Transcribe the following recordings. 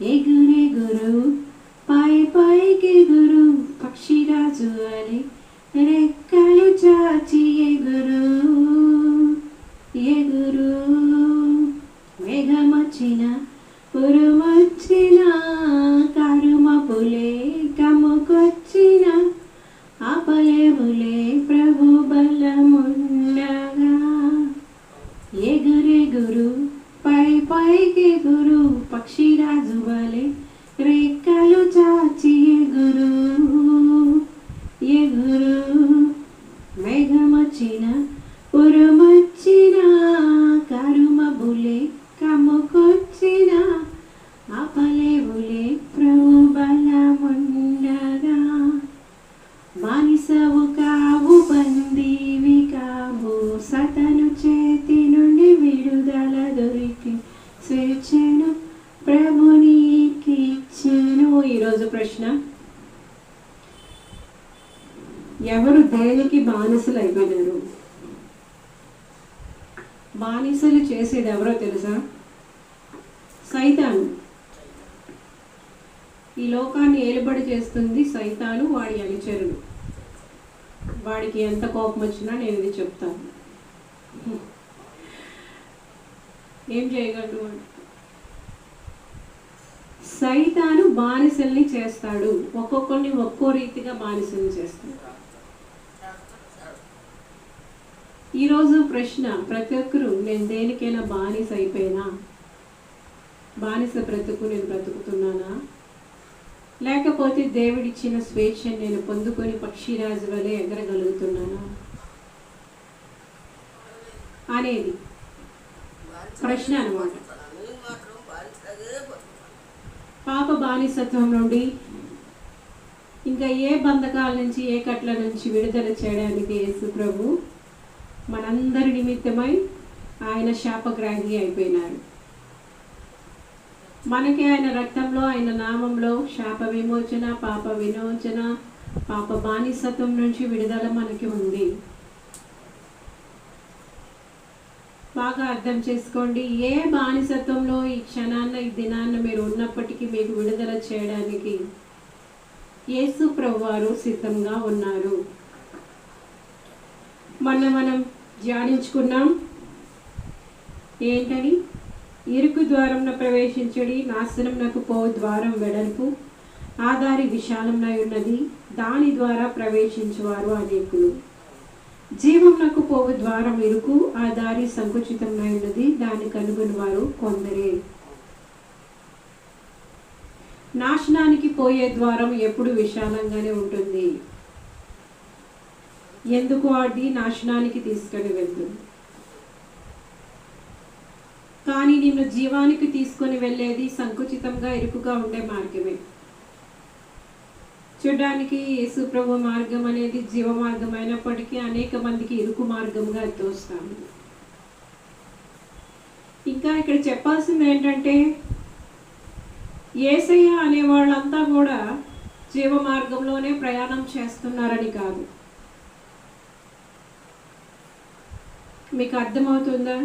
ఎగురెగురు పై పైకెగురు పక్షిరాజు వలె రెక్కలు చాచి ఎగురు ఎగురు. మేఘమొచ్చిన ఉరుమొచ్చిన కరుమపులే కమ్ముకొచ్చిన ఆపలేవులే ప్రభు బలముండగా. ఎగురెగురు పై పైకెగురు పక్షిరాజు వలె రెక్కలు చాచి ఎగురు ఎగురు. మేఘమొచ్చిన ఉరుమొచ్చిన కరుమబులే కమ్ముకొచ్చిన ఆపలేవులే ప్రభు బలముండగా. బానిసవు కావు బందీవి కావు సతను చేతి నుండి విడుదల దొరికి స్వేచ్ఛను ప్రభు నీకిచ్చెను. ఈరోజు ప్రశ్న, ఎవరు దేనికి బానిసలు అయిపోయినారు? బానిసలు చేసేది ఎవరో తెలుసా? సైతాను. ఈ లోకాన్ని ఏలుబడి చేస్తుంది సైతాను, వాడి అనుచరులు. వాడికి ఎంత కోపం వచ్చినా నేను ఇది చెప్తాను. ఏం చేయగలడు వాడు? సైతాను బానిసల్ని చేస్తాడు. ఒక్కొక్కరిని ఒక్కో రీతిగా బానిసల్ని చేస్తాడు. ఈరోజు ప్రశ్న, ప్రతి ఒక్కరు నేను దేనికైనా బానిస అయిపోయినా? బానిస బ్రతుకు నేను బ్రతుకుతున్నానా? లేకపోతే దేవుడిచ్చిన స్వేచ్ఛను నేను పొందుకొని పక్షిరాజు వలె ఎగరగలుగుతున్నానా అనేది ప్రశ్న అన్నమాట. పాప బానిసత్వం నుండి ఇంకా ఏ బంధకాల నుంచి, ఏ కట్ల నుంచి విడుదల చేయడానికి యేసు ప్రభు మనందరి నిమిత్తమై ఆయన శాపగ్రాహి అయిపోయినారు. మనకి ఆయన రక్తంలో, ఆయన నామంలో శాప విమోచన, పాప విమోచన, పాప బానిసత్వం నుంచి విడుదల మనకి ఉంది. బాగా అర్థం చేసుకోండి. ఏ బానిసత్వంలో ఈ క్షణాన్న, ఈ దినాన్న మీరు ఉన్నప్పటికీ మీకు విడుదల చేయడానికి యేసు ప్రభువారు సిద్ధంగా ఉన్నారు. మనం ధ్యానించుకున్నాం ఏంటని? ఇరుకు ద్వారంలో ప్రవేశించడి, నాశనంనకు పో ద్వారం వెడల్పు, ఆ దారి విశాలంనై ఉన్నది, దాని ద్వారా ప్రవేశించువారు అనేకులు. జీవంనకు పోవు ద్వారం ఇరుకు, ఆ దారి సంకుచితమై ఉన్నది, దాన్ని కనుగొని వారు కొందరే. నాశనానికి పోయే ద్వారం ఎప్పుడు విశాలంగానే ఉంటుంది. ఎందుకు అది నాశనానికి తీసుకొని వెళ్తుంది? కానీ నిన్ను జీవానికి తీసుకొని వెళ్ళేది సంకుచితంగా, ఇరుకుగా ఉండే మార్గమే. చూడడానికి యేసు ప్రభు మార్గం అనేది జీవ మార్గం అయినప్పటికీ అనేక మందికి ఇరుకు మార్గంగా తోస్తాము. ఇంకా ఇక్కడ చెప్పాల్సింది ఏంటంటే, యేసయ్య అనే వాళ్ళంతా కూడా జీవ మార్గంలోనే ప్రయాణం చేస్తున్నారని కాదు. మీకు అర్థమవుతుందా?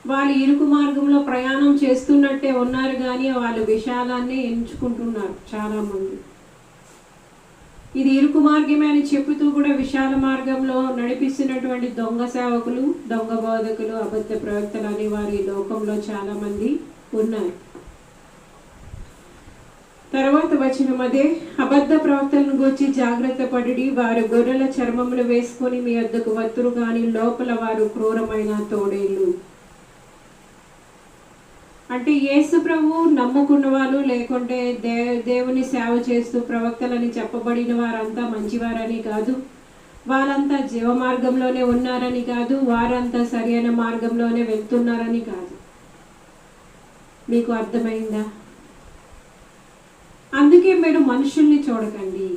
వాళ్ళు ఇరుకు మార్గంలో ప్రయాణం చేస్తున్నట్టే ఉన్నారు, కానీ వాళ్ళు విశాలాన్ని ఎంచుకుంటున్నారు చాలామంది. ఇది ఇరుకు మార్గమే అని చెబుతూ కూడా విశాల మార్గంలో నడిపిస్తున్నటువంటి దొంగ సేవకులు, దొంగ బోధకులు, అబద్ధ ప్రవక్తలు అనే వారు ఈ లోకంలో చాలామంది ఉన్నారు. తర్వాత వచనం అదే, అబద్ధ ప్రవక్తలను గురించి జాగ్రత్త పడి, వారు గొర్రెల చర్మములు వేసుకొని మీ వద్దకు వత్తురు, కానీ లోపల వారు క్రూరమైన తోడేళ్ళు. అంటే యేసు ప్రభు నమ్ముకున్న వాళ్ళు, లేకుంటే దేవుని సేవ చేస్తూ ప్రవక్తలని చెప్పబడిన వారంతా మంచివారని కాదు, వాళ్ళంతా జీవ మార్గంలోనే ఉన్నారని కాదు, వారంతా సరైన మార్గంలోనే వెళ్తున్నారని కాదు. మీకు అర్థమైందా? అందుకే మీరు మనుషుల్ని చూడకండి,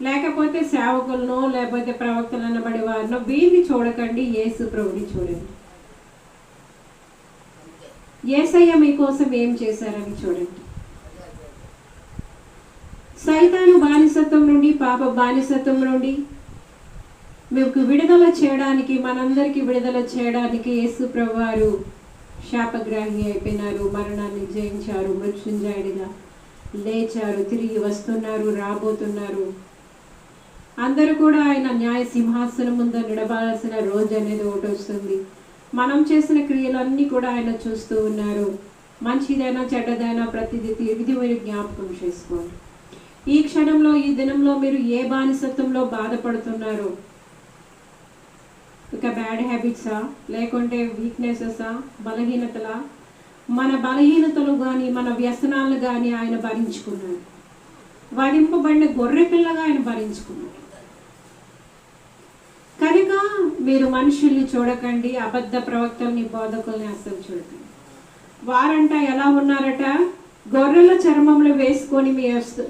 లేకపోతే సేవకులను, లేకపోతే ప్రవక్తలు అనబడే వారినో వీరిని చూడకండి, యేసు ప్రభుని చూడండి. యేసయ్య మీకోసం ఏం చేశారని చూడండి. సైతాను బానిసత్వం నుండి, పాప బానిసత్వం నుండి మీకు విడుదల చేయడానికి, మనందరికీ విడుదల చేయడానికి యేసు ప్రభువారు శాపగ్రాహి అయిపోయినారు, మరణాన్ని జయించారు, మృత్యుంజయుడిగా లేచారు, తిరిగి వస్తున్నారు, రాబోతున్నారు. అందరూ కూడా ఆయన న్యాయ సింహాసనం ముందు నిలబడాల్సిన రోజు అనేది ఒకటి వస్తుంది. మనం చేసిన క్రియలన్నీ కూడా ఆయన చూస్తూ ఉన్నారు. మంచిదైనా చెడ్డదైనా ప్రతిదీ తిరిగి మీరు జ్ఞాపకం చేసుకోండి. ఈ క్షణంలో, ఈ దినంలో మీరు ఏ బానిసత్వంలో బాధపడుతున్నారు? ఇక బ్యాడ్ హ్యాబిట్సా, లేకుంటే వీక్నెసెసా, బలహీనతలా? మన బలహీనతలు కానీ మన వ్యసనాలు కానీ ఆయన భరించుకున్నాడు. వధింపబడిన గొర్రె పిల్లగా ఆయన భరించుకున్నాడు. కనుక మీరు మనుషుల్ని చూడకండి, అబద్ధ ప్రవక్తల్ని, బోధకుల్ని అస్సలు చూడకండి. వారంట ఎలా ఉన్నారట? గొర్రెల చర్మంలో వేసుకొని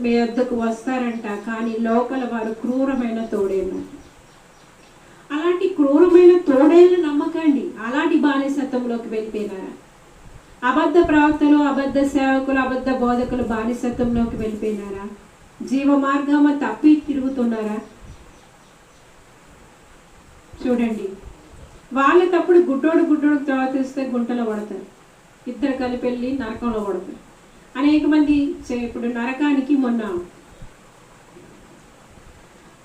మీ వద్దకు వస్తారంట, కానీ లోపల వారు క్రూరమైన తోడేళ్ళు. అలాంటి క్రూరమైన తోడేళ్ళు నమ్మకండి. అలాంటి బానిసత్వంలోకి వెళ్ళిపోయినారా? అబద్ధ ప్రవక్తలు, అబద్ధ సేవకులు, అబద్ధ బోధకులు బానిసత్వంలోకి వెళ్ళిపోయినారా? జీవ మార్గమ తప్పి తిరుగుతున్నారా? చూడండి, వాళ్ళ తప్పుడు గుడ్డోడు ప్రవర్తిస్తే గుంటలో పడతారు, ఇద్దరు కలిపి వెళ్ళి నరకంలో పడతారు. అనేక మంది ఇప్పుడు నరకానికి మొన్న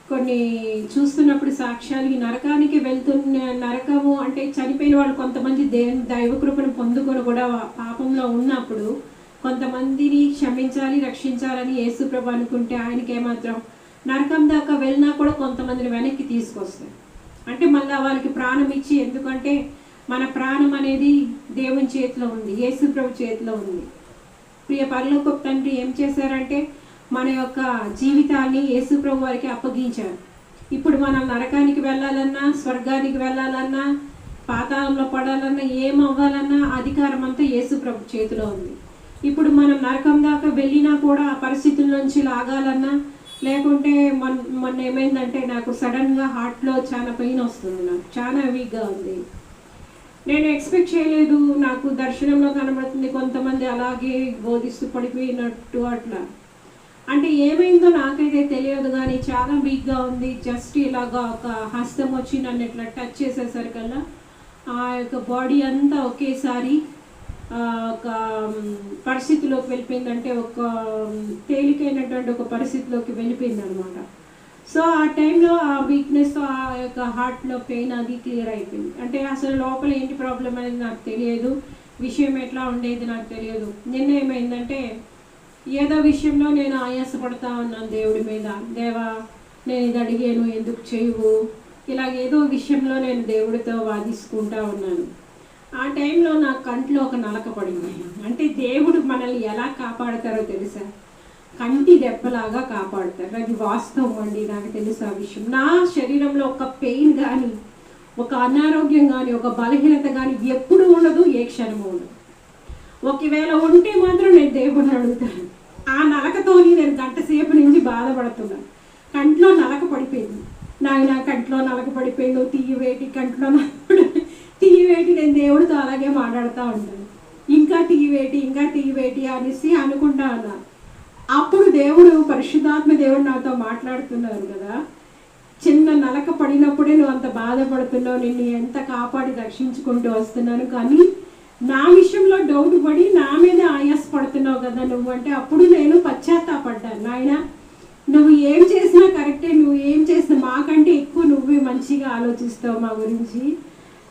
కొన్ని చూస్తున్నప్పుడు సాక్ష్యాలు, ఈ నరకానికి వెళ్తున్న, నరకము అంటే చనిపోయిన వాళ్ళు కొంతమంది దైవ కృపను పొందుకొని కూడా పాపంలో ఉన్నప్పుడు కొంతమందిని క్షమించాలి, రక్షించాలని యేసుప్రభు అనుకుంటే ఆయనకి ఏమాత్రం నరకం దాకా వెళ్ళినా కూడా కొంతమందిని వెనక్కి తీసుకొస్తారు. అంటే మళ్ళీ వాళ్ళకి ప్రాణం ఇచ్చి, ఎందుకంటే మన ప్రాణం అనేది దేవుని చేతిలో ఉంది, యేసుప్రభు చేతిలో ఉంది. ప్రియ పరలోకపు తండ్రి ఏం చేశారంటే మన యొక్క జీవితాన్ని యేసుప్రభు వారికి అప్పగించారు. ఇప్పుడు మనం నరకానికి వెళ్ళాలన్నా, స్వర్గానికి వెళ్ళాలన్నా, పాతాళంలో పడాలన్నా, ఏమవ్వాలన్నా అధికారం అంతా యేసుప్రభు చేతిలో ఉంది. ఇప్పుడు మనం నరకం దాకా వెళ్ళినా కూడా ఆ పరిస్థితుల నుంచి లాగాలన్నా, లేకుంటే మొన్న ఏమైందంటే నాకు సడన్గా హార్ట్లో చాలా పెయిన్ వస్తుంది, నాకు చాలా వీక్గా ఉంది. నేను ఎక్స్పెక్ట్ చేయలేదు, నాకు దర్శనంలో కనబడుతుంది కొంతమంది అలాగే బోధిస్తూ పడిపోయినట్టు అట్లా. అంటే ఏమైందో నాకైతే తెలియదు, కానీ చాలా వీక్గా ఉంది. జస్ట్ ఇలాగా ఒక హస్తం వచ్చి నన్ను ఇట్లా టచ్ చేసేసరికల్లా ఆ యొక్క బాడీ అంతా ఒకేసారి ఒక పరిస్థితిలోకి వెళ్ళిపోయిందంటే, ఒక తేలికైనటువంటి ఒక పరిస్థితిలోకి వెళ్ళిపోయింది అనమాట. సో ఆ టైంలో ఆ వీక్నెస్, ఆ యొక్క హార్ట్లో పెయిన్ అది క్లియర్ అయిపోయింది. అంటే అసలు లోపల ఏంటి ప్రాబ్లం అనేది నాకు తెలియదు, విషయం ఎట్లా ఉండేది నాకు తెలియదు. నిన్న ఏమైందంటే ఏదో విషయంలో నేను ఆయాసపడతా ఉన్నాను దేవుడి మీద, దేవా నేను ఇది అడిగాను ఎందుకు చేయవు, ఇలాగ ఏదో విషయంలో నేను దేవుడితో వాదించుకుంటా ఉన్నాను. ఆ టైంలో నా కంట్లో ఒక నలక పడింది. అంటే దేవుడు మనల్ని ఎలా కాపాడతారో తెలుసా? కంటి దెబ్బలాగా కాపాడతారు. అది వాస్తవం అండి, నాకు తెలుసు ఆ విషయం. నా శరీరంలో ఒక పెయిన్ కానీ, ఒక అనారోగ్యం కానీ, ఒక బలహీనత కానీ ఎప్పుడు ఉండదు, ఏ క్షణము ఉండదు. ఒకవేళ ఉంటే మాత్రం నేను దేవుడిని అడుగుతాను. ఆ నలకతోని నేను గంట సేపు నుంచి బాధపడుతున్నాను. కంట్లో నలక పడిపోయింది, నా కంట్లో నలక పడిపోయింది, తీయవేటి కంట్లో తీయవేటి. నేను దేవుడితో అలాగే మాట్లాడుతూ ఉంటాను, ఇంకా తీయవేటి అనేసి అనుకుంటా ఉన్నా. అప్పుడు దేవుడు, పరిశుద్ధాత్మ దేవుడు నాతో మాట్లాడుతున్నారు కదా, చిన్న నలక పడినప్పుడే నువ్వు అంత బాధపడుతున్నావు, నిన్ను ఎంత కాపాడి రక్షించుకుంటూ వస్తున్నాను, కానీ నా విషయంలో డౌట్ పడి నా మీద ఆయాసపడుతున్నావు కదా నువ్వు అంటే, అప్పుడు నేను పశ్చాత్తాపడ్డాను. నాయన నువ్వు ఏం చేసినా కరెక్టే, నువ్వు ఏం చేసినా మాకంటే ఎక్కువ నువ్వే మంచిగా ఆలోచిస్తావు మా గురించి,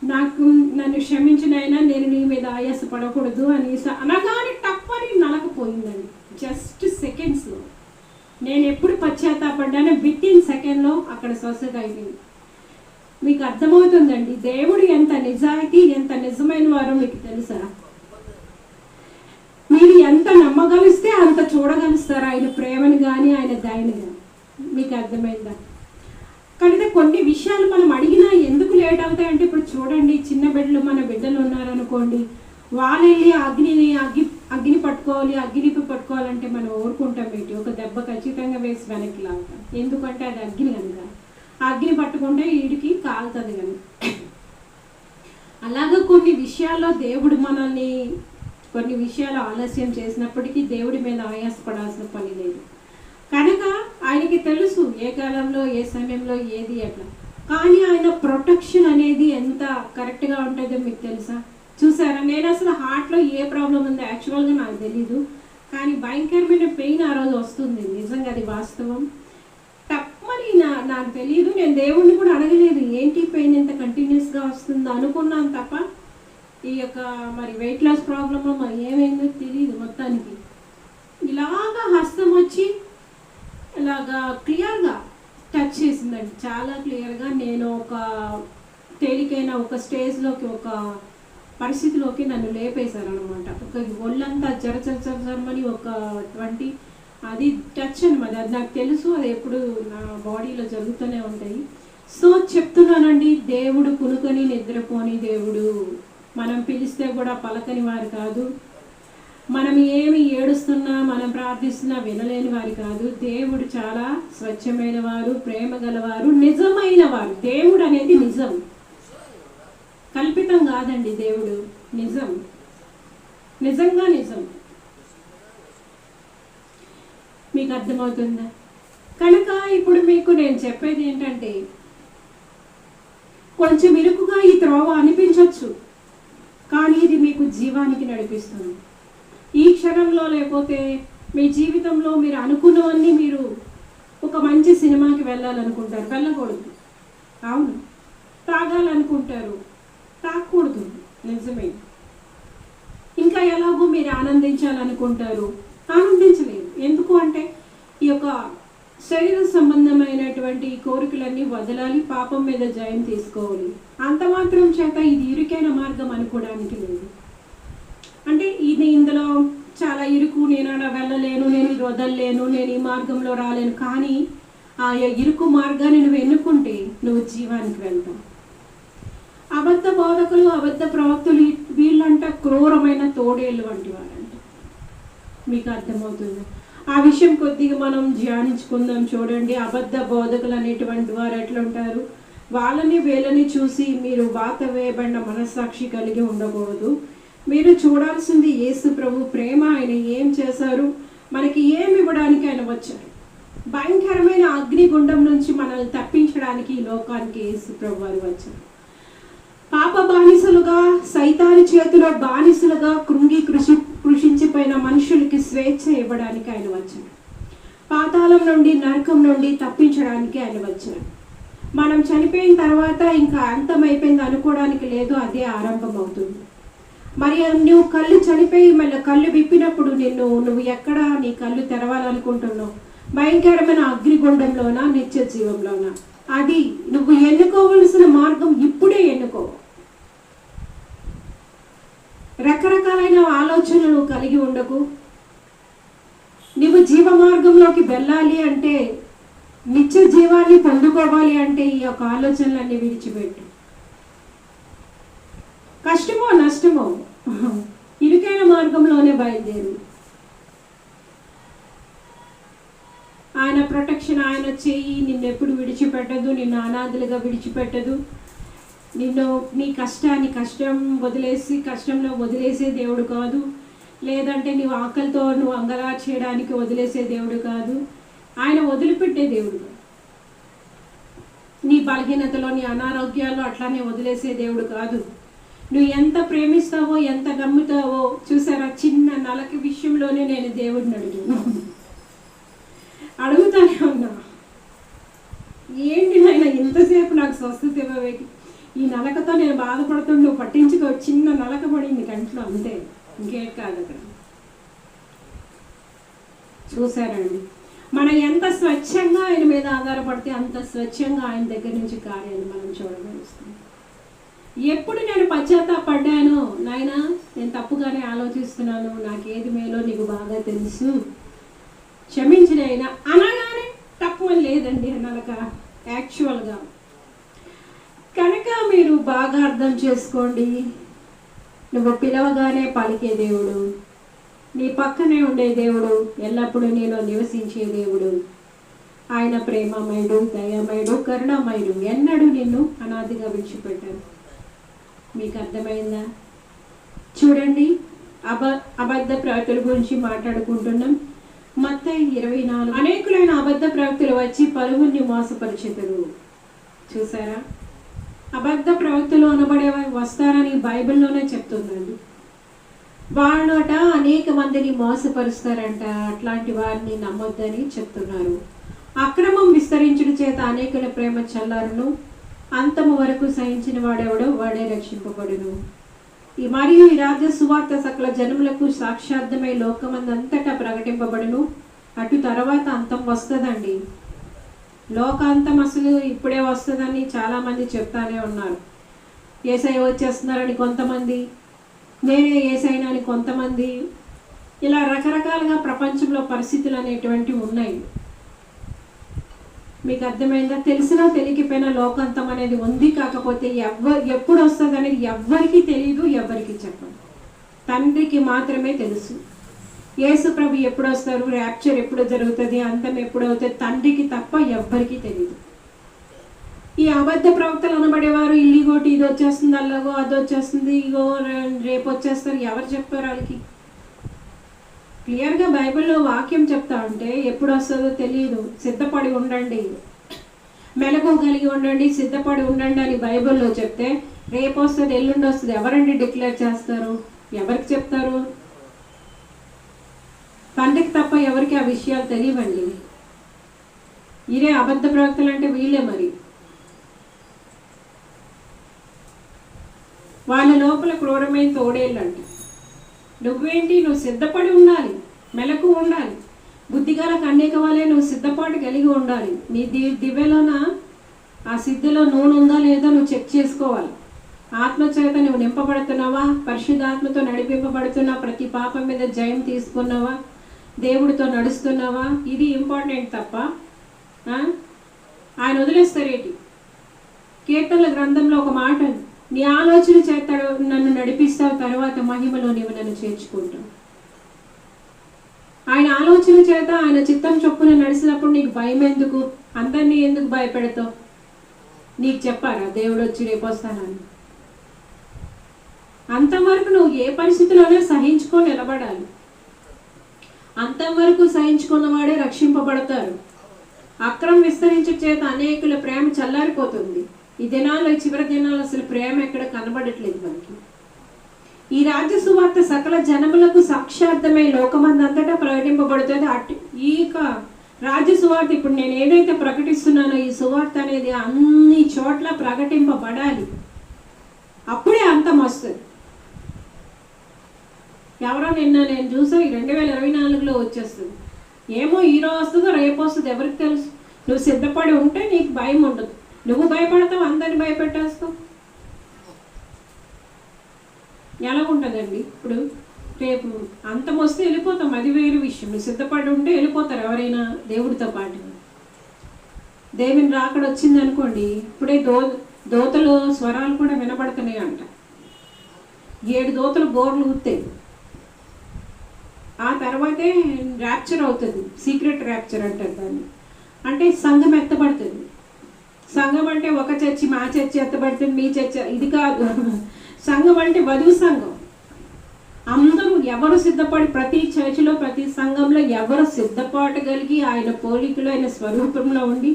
నన్ను క్షమించినైనా నేను నీ మీద ఆయాసపడకూడదు అనేసి అనగానే తప్పని నలకపోయిందండి. జస్ట్ సెకండ్స్లో నేను ఎప్పుడు పశ్చాత్తాపడ్డానో వితిన్ సెకండ్లో అక్కడ స్వస్థత అయిపోయింది. మీకు అర్థమవుతుందండి దేవుడు ఎంత నిజాయితీ, ఎంత నిజమైన వారో మీకు తెలుసా? మీరు ఎంత నమ్మగలిస్తే అంత చూడగలుస్తారు ఆయన ప్రేమను కానీ, ఆయన దయని కానీ. మీకు అర్థమైందా? కనుక కొన్ని విషయాలు మనం అడిగినా ఎందుకు లేట్ అవుతాయంటే, ఇప్పుడు చూడండి, చిన్న బిడ్డలు, మన బిడ్డలు ఉన్నారనుకోండి, వాళ్ళు వెళ్ళి అగ్ని పట్టుకోవాలంటే మనం ఊరుకుంటాం ఏంటి? ఒక దెబ్బ ఖచ్చితంగా వేసి వెనక్కి లాగుతాం, ఎందుకంటే అది అగ్ని కనుక. ఆ అగ్ని పట్టుకుంటే వీడికి కాలుతుంది కనుక. అలాగే కొన్ని విషయాల్లో దేవుడు మనల్ని కొన్ని విషయాలు ఆలస్యం చేసినప్పటికీ దేవుడి మీద ఆయాసపడాల్సిన పని లేదు. కనుక ఆయనకి తెలుసు ఏ కాలంలో, ఏ సమయంలో ఏది ఎట్లా. కానీ ఆయన ప్రొటెక్షన్ అనేది ఎంత కరెక్ట్గా ఉంటుందో మీకు తెలుసా? చూసారా, నేను అసలు హార్ట్లో ఏ ప్రాబ్లం ఉందో యాక్చువల్గా నాకు తెలీదు, కానీ భయంకరమైన పెయిన్ ఆ రోజు వస్తుంది. నిజంగా అది వాస్తవం. తప్పని నాకు తెలియదు. నేను దేవుణ్ణి కూడా అడగలేదు, ఏంటి పెయిన్ ఇంత కంటిన్యూస్గా వస్తుందో అనుకున్నాను తప్ప ఈ యొక్క మరి వెయిట్ లాస్ ప్రాబ్లంలో మరి ఏమైందో తెలియదు. మొత్తానికి ఇలాగా హస్తం వచ్చి ఇలాగా క్లియర్గా టచ్ చేసిందండి, చాలా క్లియర్గా. నేను ఒక తేలికైన ఒక స్టేజ్లోకి, ఒక పరిస్థితిలోకి నన్ను లేపేశారనమాట. ఒక ఒళ్ళంతా జరమని ఒక 20 అది టచ్ అనమాట. అది నాకు తెలుసు, అది ఎప్పుడు నా బాడీలో జరుగుతూనే ఉంటాయి. సో చెప్తున్నానండి, దేవుడు కునుకొని నిద్రపోని దేవుడు. మనం పిలిస్తే కూడా పలకని వారు కాదు. మనం ఏమి ఏడుస్తున్నా, మనం ప్రార్థిస్తున్నా వినలేని వారు కాదు. దేవుడు చాలా స్వచ్ఛమైన వారు, ప్రేమ గలవారు, నిజమైన వారు. దేవుడు అనేది నిజం, కల్పితం కాదండి. దేవుడు నిజం, నిజంగా నిజం. మీకు అర్థమవుతుందా? కనుక ఇప్పుడు మీకు నేను చెప్పేది ఏంటంటే, కొంచెం ఇరుకుగా ఈ త్రోవ అనిపించవచ్చు, కానీ ఇది మీకు జీవానికి నడిపిస్తుంది. ఈ క్షణంలో లేకపోతే మీ జీవితంలో మీరు అనుకున్నవన్నీ, మీరు ఒక మంచి సినిమాకి వెళ్ళాలనుకుంటారు, వెళ్ళకూడదు. అవును. తాగాలనుకుంటారు, తాగకూడదు, నిజమే. ఇంకా ఎలాగో మీరు ఆనందించాలనుకుంటారు, ఆనందించలేదు. ఎందుకు అంటే ఈ యొక్క శరీర సంబంధమైనటువంటి కోరికలన్నీ వదలాలి, పాపం మీద జయం తీసుకోవాలి. అంత మాత్రం చేత ఇది ఇరుకైన మార్గం అనుకోవడానికి లేదు. అంటే ఇది ఇందులో చాలా ఇరుకు, నేను అలా వెళ్ళలేను, నేను ఇది వదలలేను, నేను ఈ మార్గంలో రాలేను. కానీ ఆ ఇరుకు మార్గాన్ని నువ్వు ఎన్నుకుంటే నువ్వు జీవానికి వెళ్తావు. అబద్ధ బోధకులు, అబద్ధ ప్రవక్తులు వీళ్ళంట క్రూరమైన తోడేళ్ళు వంటి వారంట. మీకు అర్థమవుతుంది? ఆ విషయం కొద్దిగా మనం ధ్యానించుకుందాం. చూడండి, అబద్ధ బోధకులు అనేటువంటి వారు ఎట్లా ఉంటారు? వాళ్ళని వీళ్ళని చూసి మీరు వాత వేయబడిన మనస్సాక్షి కలిగి ఉండకూడదు. మీరు చూడాల్సింది యేసు ప్రభు ప్రేమ. ఆయన ఏం చేశారు, మనకి ఏమి ఇవ్వడానికి ఆయన వచ్చారు. భయంకరమైన అగ్నిగుండం నుంచి మనల్ని తప్పించడానికి ఈ లోకానికి యేసు ప్రభు వారు వచ్చారు. పాప బానిసలుగా, సైతాని చేతిలో బానిసలుగా కృషించిపోయిన మనుషులకి స్వేచ్ఛ ఇవ్వడానికి ఆయన వచ్చాడు. పాతాళం నుండి, నరకం నుండి తప్పించడానికి ఆయన వచ్చాడు. మనం చనిపోయిన తర్వాత ఇంకా అంతమైపోయింది అనుకోవడానికి లేదు, అదే ఆరంభం అవుతుంది. మరి నువ్వు కళ్ళు చనిపోయి మళ్ళీ కళ్ళు విప్పినప్పుడు నువ్వు ఎక్కడ నీ కళ్ళు తెరవాలనుకుంటున్నావు? భయంకరమైన అగ్నిగుండంలోనా, నిత్య జీవంలోనా? అది నువ్వు ఎన్నుకోవలసిన మార్గం ఇప్పుడే ఎన్నుకో. రకరకాలైన ఆలోచనలు కలిగి ఉండకు. నువ్వు జీవ మార్గంలోకి వెళ్ళాలి అంటే, నిత్య జీవాన్ని పొందుకోవాలి అంటే ఈ యొక్క ఆలోచనలన్నీ విడిచిపెట్టు. కష్టమో నష్టమో ఇరుకైన మార్గంలోనే బయలుదేరు. ఆయన ప్రొటెక్షన్, ఆయన చెయ్యి నిన్నెప్పుడు విడిచిపెట్టదు, నిన్ను అనాథలుగా విడిచిపెట్టదు. నిన్ను నీ కష్టం వదిలేసి, కష్టంలో వదిలేసే దేవుడు కాదు. లేదంటే నీవు ఆకలితో నువ్వు అంగలా చేయడానికి వదిలేసే దేవుడు కాదు. ఆయన వదిలిపెట్టే దేవుడు. నీ బలహీనతలో, నీ అనారోగ్యాల్లో అట్లానే వదిలేసే దేవుడు కాదు. నువ్వు ఎంత ప్రేమిస్తావో, ఎంత నమ్ముతావో. చూసారా, చిన్న నలక విషయంలోనే నేను దేవుడిని అడుగుతానే ఉన్నా, ఏంటి నాయన ఇంతసేపు నాకు స్వస్థత ఇవ్వవేటి? ఈ నలకతో నేను బాధపడుతుంటే నువ్వు పట్టించుకో. చిన్న నలక పడింది కంట్లో, అంతే, ఇంకేం కాదు అక్కడ. చూసారండి, మనం ఎంత స్వచ్ఛంగా ఆయన మీద ఆధారపడితే అంత స్వచ్ఛంగా ఆయన దగ్గర నుంచి కార్యాలు మనం చూడగలుగుతాం. ఎప్పుడు నేను పశ్చాత్తాపడ్డాను, నాయనా నేను తప్పుగానే ఆలోచిస్తున్నాను, నాకేది మేలో నీకు బాగా తెలుసు, క్షమించిన అయినా అనగానే తప్పు అని లేదండి నలక యాక్చువల్గా. కనుక మీరు బాగా అర్థం చేసుకోండి, నువ్వు పిలవగానే పలికే దేవుడు, నీ పక్కనే ఉండే దేవుడు, ఎల్లప్పుడూ నీలో నివసించే దేవుడు. ఆయన ప్రేమమయుడు, దయామయుడు, కరుణామయుడు. ఎన్నడూ నిన్ను అనాదిగా విడిచిపెట్టారు. మీకు అర్థమైందా? చూడండి, అబద్ధ ప్రవక్తల గురించి మాట్లాడుకుంటున్నాం. మత్తయి 24. అనేకులైన అబద్ధ ప్రవక్తలు వచ్చి పలువురిని మోసపరిచెదరు. చూసారా, అబద్ధ ప్రవక్తలు అనబడే వస్తారని బైబిల్లోనే చెప్తుందండి. వాళ్ళట అనేక మందిని మోసపరుస్తారంట. అట్లాంటి వారిని నమ్మొద్దని చెప్తున్నారు. అక్రమం విస్తరించుట చేత అనేకుల ప్రేమ చల్లారును, అంతము వరకు సహించిన వాడెవడో వాడే రక్షింపబడును. మరియు ఈ రాజ్య సువార్త సకల జనములకు సాక్షార్థమై లోకమందంతటా ప్రకటింపబడును. అటు తర్వాత అంతం వస్తుందండి. లోకాంతం అసలు ఇప్పుడే వస్తుందని చాలామంది చెప్తానే ఉన్నారు. యేసయ్య వచ్చేస్తున్నారని కొంతమంది, నేనే యేసయ్యను అని కొంతమంది, ఇలా రకరకాలుగా ప్రపంచంలో పరిస్థితులు అనేటువంటివి ఉన్నాయి. మీకు అర్థమైందా? తెలిసినా తెలియకపోయినా లోకాంతం అనేది ఉంది. కాకపోతే ఎప్పుడు వస్తుంది అనేది ఎవ్వరికి తెలియదు, ఎవరికి చెప్పదు. తండ్రికి మాత్రమే తెలుసు. యేసు ప్రభు ఎప్పుడు వస్తారు, ర్యాప్చర్ ఎప్పుడు జరుగుతుంది, అంతం ఎప్పుడు అవుతుంది, తండ్రికి తప్ప ఎవ్వరికి తెలియదు. ఈ అబద్ధ ప్రవక్తలు అనబడేవారు ఇల్లిగోటి ఇది వచ్చేస్తుంది, అలాగో అది వచ్చేస్తుంది, ఇగో రేపు వచ్చేస్తారు, ఎవరు చెప్పారు వాళ్ళకి? క్లియర్గా బైబిల్లో వాక్యం చెప్తా ఉంటే ఎప్పుడు వస్తుందో తెలియదు, సిద్ధపడి ఉండండి, మెలకు కలిగి ఉండండి, సిద్ధపడి ఉండండి అని బైబిల్లో చెప్తే రేపు వస్తుంది, ఎల్లుండి వస్తుంది, ఎవరండి డిక్లేర్ చేస్తారు? ఎవరికి చెప్తారు? తండ్రికి తప్ప ఎవరికి ఆ విషయాలు తెలియవండి. ఇదే అబద్ధ ప్రవక్తలు అంటే వీళ్ళే. మరి వాళ్ళ లోపల క్రూరమైన తోడేళ్ళంట. నువ్వేంటి? నువ్వు సిద్ధపడి ఉండాలి, మెలకు ఉండాలి, బుద్ధిగల కన్యక వలె నువ్వు సిద్ధపాటు కలిగి ఉండాలి. నీ దివ్యలోన ఆ సిద్ధిలో నూనె ఉందా లేదా నువ్వు చెక్ చేసుకోవాలి. ఆత్మచేత నువ్వు నింపబడుతున్నావా? పరిశుద్ధాత్మతో నడిపింపబడుతున్నావా? ప్రతి పాపం మీద జయం తీసుకున్నావా? దేవుడితో నడుస్తున్నావా? ఇది ఇంపార్టెంట్ తప్ప ఆయన వదిలేస్తారేటి? కీర్తనల గ్రంథంలో ఒక మాట, నీ ఆలోచన చేత నన్ను నడిపిస్తావు, తర్వాత మహిమలో నీవు నన్ను చేర్చుకుంటావు. ఆయన ఆలోచన చేత ఆయన చిత్తం చొప్పున నడిచినప్పుడు నీకు భయం ఎందుకు? అందరినీ ఎందుకు భయపెడతావు? నీకు చెప్పారా దేవుడు వచ్చి రేపు వస్తానని? అంతవరకు నువ్వు ఏ పరిస్థితిలోనే సహించుకొని నిలబడాలి. అంతవరకు సహించుకున్న వాడే రక్షింపబడతారు. అక్రమం విస్తరించే చేత అనేకుల ప్రేమ చల్లారిపోతుంది. ఈ దినాల్లో, ఈ చివరి దినాల్లో అసలు ప్రేమ ఎక్కడ కనబడట్లేదు మనకి. ఈ రాజ్య సువార్త సకల జనములకు సాక్షార్థమై లోకమందంతటా ప్రకటింపబడుతుంది. ఈ రాజ్య సువార్త ఇప్పుడు నేను ఏదైతే ప్రకటిస్తున్నానో ఈ సువార్త అనేది అన్ని చోట్ల ప్రకటింపబడాలి. అప్పుడే అంతం వస్తుంది. ఎవరో నిన్న నేను చూసా 2024లో వచ్చేస్తుంది. ఏమో ఈరోజు వస్తుందో రేపు వస్తుంది, ఎవరికి తెలుసు? నువ్వు సిద్ధపడి ఉంటే నీకు భయం ఉండదు. నువ్వు భయపడతావు, అందరిని భయపెట్టేస్తావు. ఎలా ఉంటుందండి? ఇప్పుడు రేపు అంతం వస్తే వెళ్ళిపోతాం, అది వేరు విషయం. నువ్వు సిద్ధపడి ఉంటే వెళ్ళిపోతారు ఎవరైనా దేవుడితో పాటు. దేవుని రాకడ వచ్చింది అనుకోండి, ఇప్పుడే దోతలు స్వరాలు కూడా వినపడుతున్నాయి అంట. 7 దోతలు బోర్లు ఊతాయి. ఆ తర్వాతే ర్యాప్చర్ అవుతుంది. సీక్రెట్ ర్యాప్చర్ అంటారు దాన్ని. అంటే సంఘం ఎత్తబడుతుంది. సంఘం అంటే ఒక చర్చి, మా చర్చి ఎత్తబడుతుంది, మీ చర్చి, ఇది కాదు. సంఘం అంటే వధువు సంఘం. అందరూ ఎవరు సిద్ధపడి, ప్రతి చర్చిలో ప్రతి సంఘంలో ఎవరు సిద్ధపాటు కలిగి ఆయన పోలికలో ఆయన స్వరూపంలో ఉండి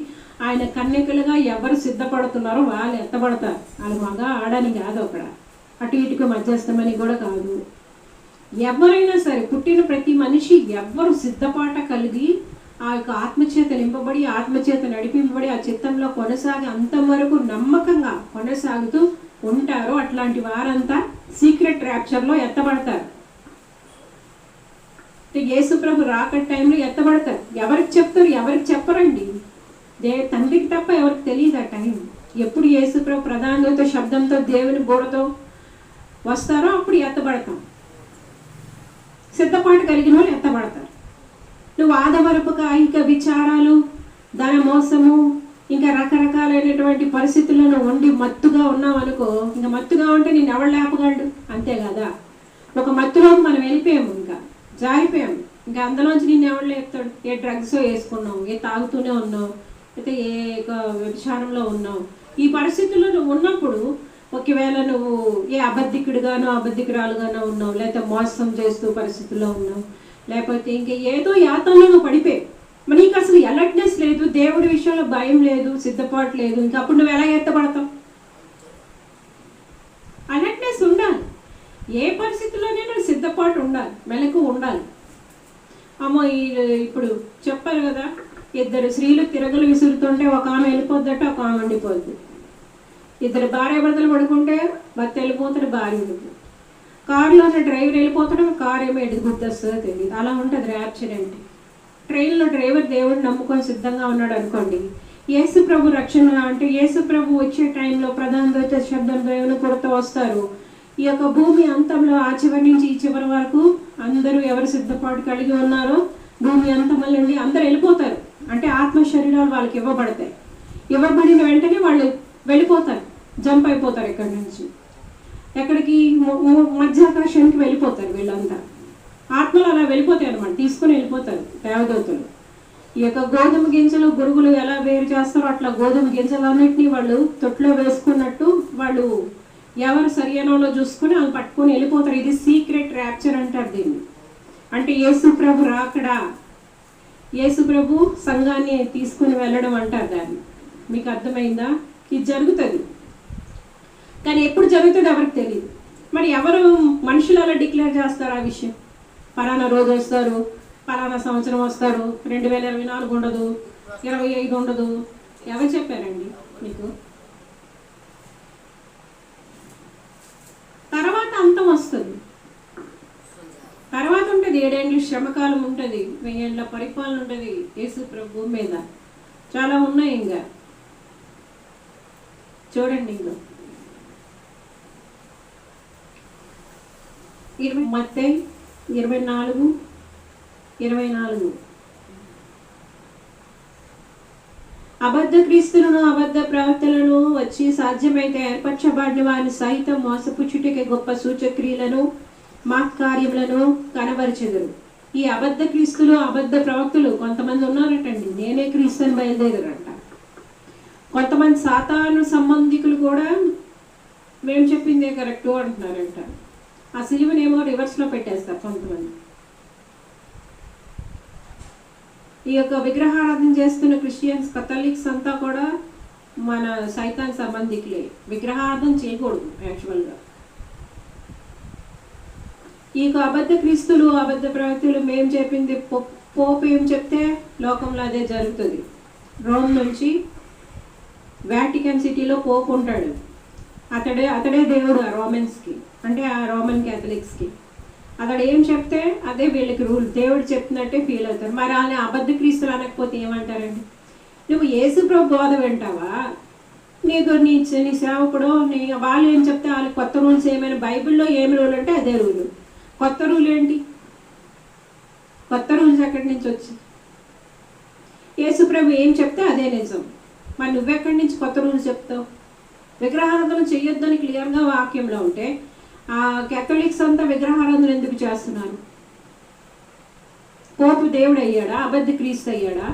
ఆయన కన్యకలుగా ఎవరు సిద్ధపడుతున్నారో వాళ్ళు ఎత్తబడతారు. వాళ్ళు మగ ఆడని కాదు, అక్కడ అటు ఇటుకు మధ్యస్థమని కూడా కాదు. ఎవరైనా సరే పుట్టిన ప్రతి మనిషి ఎవరు సిద్ధపాట కలిగి ఆ యొక్క ఆత్మచేత నింపబడి, ఆత్మచేత నడిపింపబడి, ఆ చిత్తంలో కొనసాగి అంతవరకు నమ్మకంగా కొనసాగుతూ ఉంటారో అట్లాంటి వారంతా సీక్రెట్ ర్యాప్చర్లో ఎత్తబడతారు. యేసు ప్రభు రాకడ టైంలో ఎత్తబడతారు. ఎవరికి చెప్తారు? ఎవరికి చెప్పరండి. తండ్రికి తప్ప ఎవరికి తెలియదు ఆ టైం. ఎప్పుడు యేసు ప్రభు ప్రధానంతో శబ్దంతో దేవుని బోరతో వస్తారో అప్పుడు ఎత్తబడతాం. సిద్ధపాటు కలిగిన వాళ్ళు ఎత్తబడతారు. నువ్వు ఆదవరపు కాయిక విచారాలు, ధన మోసము, ఇంకా రకరకాలైనటువంటి పరిస్థితులను ఉండి మత్తుగా ఉన్నావు అనుకో, ఇంకా మత్తుగా ఉంటే నేను ఎవరు లేపగలడు? అంతే కదా. ఒక మత్తులోకి మనం వెళ్ళిపోయాము, ఇంకా జారిపోయాము. ఇంకా అందులోంచి నిన్ను ఎవరు లేపుతాడు? ఏ డ్రగ్స్ వేసుకున్నావు, ఏ తాగుతూనే ఉన్నావు, అయితే ఏ వ్యభిచారంలో ఉన్నావు. ఈ పరిస్థితుల్లో నువ్వు ఉన్నప్పుడు ఒకవేళ నువ్వు ఏ అబద్ధికురాలుగానో ఉన్నావు, లేకపోతే మోసం చేస్తూ పరిస్థితుల్లో ఉన్నావు, లేకపోతే ఇంకా ఏదో యాతనలో నువ్వు పడిపోయావు. నీకు అసలు అలర్ట్నెస్ లేదు, దేవుడి విషయంలో భయం లేదు, సిద్ధపాటు లేదు. ఇంకా అప్పుడు నువ్వు ఎలా ఎత్తబడతావు? ఏ పరిస్థితుల్లోనైనా సిద్ధపాటు ఉండాలి, మెలకు ఉండాలి. అమ్మో ఇప్పుడు చెప్పారు కదా, ఇద్దరు స్త్రీలు తిరగలు విసురుతుంటే ఒక ఆమె వెళ్ళిపోద్దట, ఒక ఆమె ఉండిపోద్ది. ఇద్దరు భార్య భర్తలు పడుకుంటే భర్త వెళ్ళిపోతాడు, భార్య ఉండిపోతుంది. కారులో ఉన్న డ్రైవర్ వెళ్ళిపోతాడు, కారు ఏమో ఎటు గుర్తొస్తుందో తెలియదు. అలా ఉంటుంది ర్యాప్చర్ అంటే. ట్రైన్లో డ్రైవర్ దేవుడిని నమ్ముకొని సిద్ధంగా ఉన్నాడు అనుకోండి, యేసు ప్రభు రక్షణ అంటే యేసు ప్రభు వచ్చే టైంలో ప్రధాన దూత శబ్దం దేవుని కొరత వస్తారు. ఈ యొక్క భూమి అంతంలో ఆ చివరి నుంచి ఈ చివరి వరకు అందరూ ఎవరు సిద్ధపాటు కలిగి ఉన్నారో భూమి అంతమల్లండి అందరూ వెళ్ళిపోతారు. అంటే ఆత్మ శరీరాలు వాళ్ళకి ఇవ్వబడతాయి. ఇవ్వబడిన వెంటనే వాళ్ళు వెళ్ళిపోతారు, జంప్ అయిపోతారు ఇక్కడి నుంచి. ఎక్కడికి? మధ్యాకాశానికి వెళ్ళిపోతారు వీళ్ళంతా. ఆత్మలు అలా వెళ్ళిపోతాయి అన్నమాట, తీసుకుని వెళ్ళిపోతారు దేవదూతలు. ఈ యొక్క గోధుమ గింజలు గురుగులు ఎలా వేరు చేస్తారో అట్లా గోధుమ గింజలన్నింటినీ వాళ్ళు తొట్లో వేసుకున్నట్టు వాళ్ళు ఎవరు సరియనలో చూసుకుని వాళ్ళు పట్టుకొని వెళ్ళిపోతారు. ఇది సీక్రెట్ ర్యాప్చర్ అంటారు దీన్ని. అంటే యేసు ప్రభు రాకడా, యేసు ప్రభు సంఘాన్ని తీసుకుని వెళ్ళడం అంటారు దాన్ని. మీకు అర్థమైందా? ఇది జరుగుతుంది, కానీ ఎప్పుడు జరుగుతుంది ఎవరికి తెలియదు. మరి ఎవరు మనుషులు అలా డిక్లేర్ చేస్తారు ఆ విషయం? పలానా రోజు వస్తారు, పలానా సంవత్సరం వస్తారు, 2024 ఉండదు, 25 ఉండదు. ఎవరు చెప్పారండి మీకు? తర్వాత అంతం వస్తుంది, తర్వాత ఉంటుంది 7 ఏళ్ళు శ్రమకాలం ఉంటుంది, 1000 ఏళ్ళ పరిపాలన ఉంటుంది యేసు ప్రభు మీద. చాలా ఉన్నాయి ఇంకా చూడండి. ఇంకా మత్తయి 24:24 అబద్ధ క్రీస్తులను అబద్ధ ప్రవక్తలను వచ్చి సాధ్యమైతే ఏర్పరచబడిన వారిని సహితం మోసపుచ్చుటకి గొప్ప సూచక్రియలను మహత్కార్యములను కనబరిచెదరు. ఈ అబద్ధ క్రీస్తులు అబద్ధ ప్రవక్తలు కొంతమంది ఉన్నారటండి, నేనే క్రీస్తుని బయలుదేరారంట. కొంతమంది సాతాను సంబంధికులు కూడా మేము చెప్పిందే కరెక్టు అంటున్నారంట. ఆ సిలువనేమో రివర్స్లో పెట్టేస్తారు కొంతమంది. ఈ యొక్క విగ్రహారాధన చేస్తున్న క్రిస్టియన్స్, కథలిక్స్ అంతా కూడా మన సైతాన్ సంబంధికులే. విగ్రహారాధన చేయకూడదు యాక్చువల్గా. ఈ యొక్క అబద్ధ క్రీస్తులు అబద్ధ ప్రవక్తలు మేము చెప్పింది, పోప్ ఏం చెప్తే లోకంలో అదే జరుగుతుంది. రోమ్ నుంచి వాటికన్ సిటీలో పోప్ ఉంటాడు, అతడే దేవుడు ఆ రోమన్స్కి, అంటే ఆ రోమన్ క్యాథలిక్స్కి. అతడు ఏం చెప్తే అదే వీళ్ళకి రూల్, దేవుడు చెప్తున్నట్టే ఫీల్ అవుతారు. మరి ఆయన అబద్ధ క్రీస్తులు అనకపోతే ఏమంటారండి? నువ్వు యేసు ప్రభు బోధ వింటావా? నీకు నీ సేవకుడు వాళ్ళు ఏం చెప్తే వాళ్ళకి కొత్త రూల్స్ ఏమైనా, బైబిల్లో ఏమి రూల్ అంటే అదే రూలు. కొత్త రూల్ ఏంటి? కొత్త రూల్స్ ఎక్కడి నుంచి వచ్చి? యేసు ప్రభు ఏం చెప్తే అదే నిజం. మరి నువ్వెక్కడి నుంచి కొత్త రూల్స్ చెప్తావు? విగ్రహారాధన చెయ్యొద్దని క్లియర్గా వాక్యంలో ఉంటే ఆ కేథలిక్స్ అంతా విగ్రహారాధన ఎందుకు చేస్తున్నారు? పోపు దేవుడు అయ్యాడా? అబద్ధ క్రీస్తు అయ్యాడా?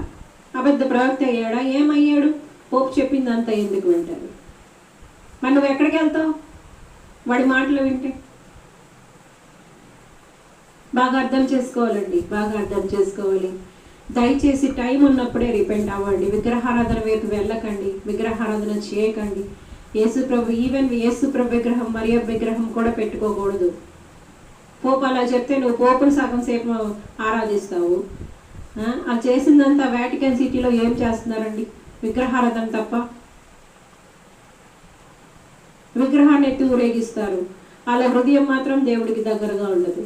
అబద్ధ ప్రవక్త అయ్యాడా? ఏమయ్యాడు? పోపు చెప్పిందంతా ఎందుకు వింటారు? మరి నువ్వు ఎక్కడికి వెళ్తావు వాడి మాటలు వింటే? బాగా అర్థం చేసుకోవాలండి, బాగా అర్థం చేసుకోవాలి. దయచేసి టైం ఉన్నప్పుడే రిపెంట్ అవ్వండి. విగ్రహారాధన వైపు వెళ్ళకండి, విగ్రహారాధన చేయకండి. యేసుప్రభు, ఈవెన్ యేసుప్రభు విగ్రహం, మరియ విగ్రహం కూడా పెట్టుకోకూడదు. పోపు అలా చెప్తే నువ్వు పోపును సగం సేపు ఆరాధిస్తావు. అది చేసిందంతా వాటికన్ సిటీలో ఏం చేస్తున్నారండి? విగ్రహారాధన తప్ప. విగ్రహాన్ని ఎత్తి ఊరేగిస్తారు, అలా హృదయం మాత్రం దేవుడికి దగ్గరగా ఉండదు.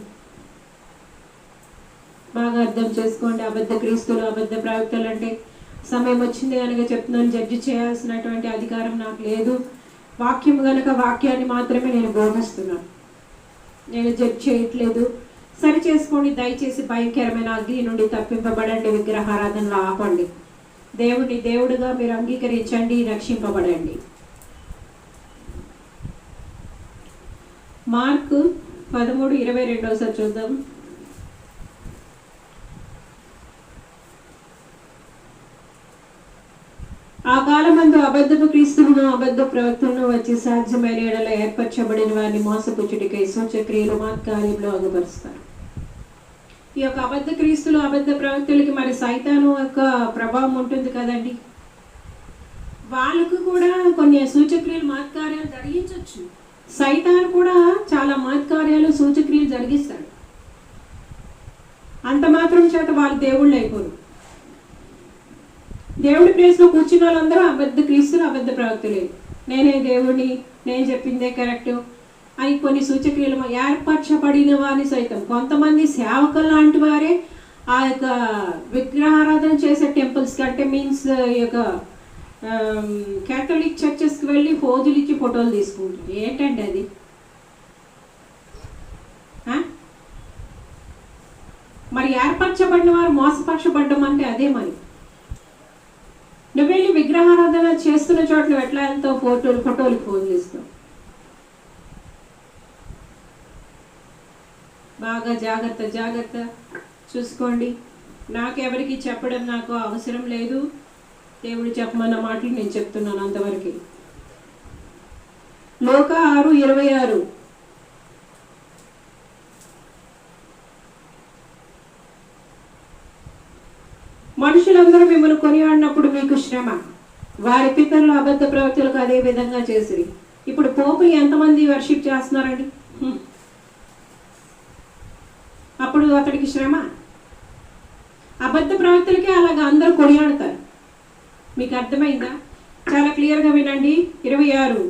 బాగా అర్థం చేసుకోండి. అబద్ధ క్రీస్తులు అబద్ధ ప్రవక్తలు అంటే సమయం వచ్చింది కనుక చెప్తున్నాను, జడ్జి చేయాల్సినటువంటి అధికారం నాకు లేదు. వాక్యం కనుక వాక్యాన్ని మాత్రమే నేను బోధిస్తున్నాను, నేను జడ్జి చేయట్లేదు. సరి చేసుకోండి దయచేసి. భయంకరమైన అగ్ని నుండి తప్పింపబడండి, విగ్రహారాధనలో ఆపండి. దేవుడిని దేవుడుగా మీరు అంగీకరించండి, రక్షింపబడండి. మార్కు 13:22 చూద్దాం. ఆ కాలమందు అబద్ధపు క్రీస్తులను అబద్ధ ప్రవక్తలను వచ్చి సాధ్యమైన ఎడల ఏర్పరచబడిన వారిని మోసపుచ్చుటికై సూచక్రియలు మహత్కార్యంలో అగుపరుస్తారు. ఈ యొక్క అబద్ధ క్రీస్తులు అబద్ధ ప్రవక్తలకి మరి సైతాను యొక్క ప్రభావం ఉంటుంది కదండి. వాళ్ళకు కూడా కొన్ని సూచక్రియలు మహత్కార్యాలు జరిగించవచ్చు. సైతాను కూడా చాలా మహత్కార్యాలు సూచక్రియలు జరిగిస్తాడు. అంత మాత్రం చేత వాళ్ళు దేవుళ్ళు అయిపోరు. దేవుడి ప్లేస్లో కూర్చున్న వాళ్ళందరూ అబద్ధ క్రీస్తులు, అబద్ధ ప్రవక్తలే. నేనే దేవుడిని, నేను చెప్పిందే కరెక్టు అని కొన్ని సూచక్రియలు ఏర్పరచబడిన వారిని సైతం కొంతమంది సేవకులు లాంటి వారే ఆ యొక్క విగ్రహారాధన చేసే టెంపుల్స్కి, అంటే మీన్స్ ఈ యొక్క క్యాథలిక్ చర్చెస్కి వెళ్ళి ఫోజులు ఇచ్చి ఫోటోలు తీసుకుంటారు. ఏంటండి అది? మరి ఏర్పరచబడిన వారు మోసపరచబడ్డం అంటే అదే. మరి నువ్వు వెళ్ళి విగ్రహారాధన చేస్తున్న చోట నువ్వు ఎట్లా వెళ్తావు? ఫోటోలు ఫోజులు ఇస్తావు. బాగా జాగ్రత్త చూసుకోండి. నాకెవరికి చెప్పడం నాకు అవసరం లేదు. దేవుడు చెప్పమన్న మాటలు నేను చెప్తున్నాను అంతవరకు. లోక 6:26 మనుషులందరూ మిమ్మల్ని కొనియాడినప్పుడు మీకు శ్రమ, వారి పితరులు అబద్ధ ప్రవక్తలకు అదే విధంగా చేసిరి. ఇప్పుడు పోపుని ఎంతమంది వర్షిప్ చేస్తున్నారండి? అప్పుడు అతడికి శ్రమ. అబద్ధ ప్రవక్తలకే అలాగా అందరూ కొనియాడతారు. మీకు అర్థమైందా? చాలా క్లియర్గా వినండి. 26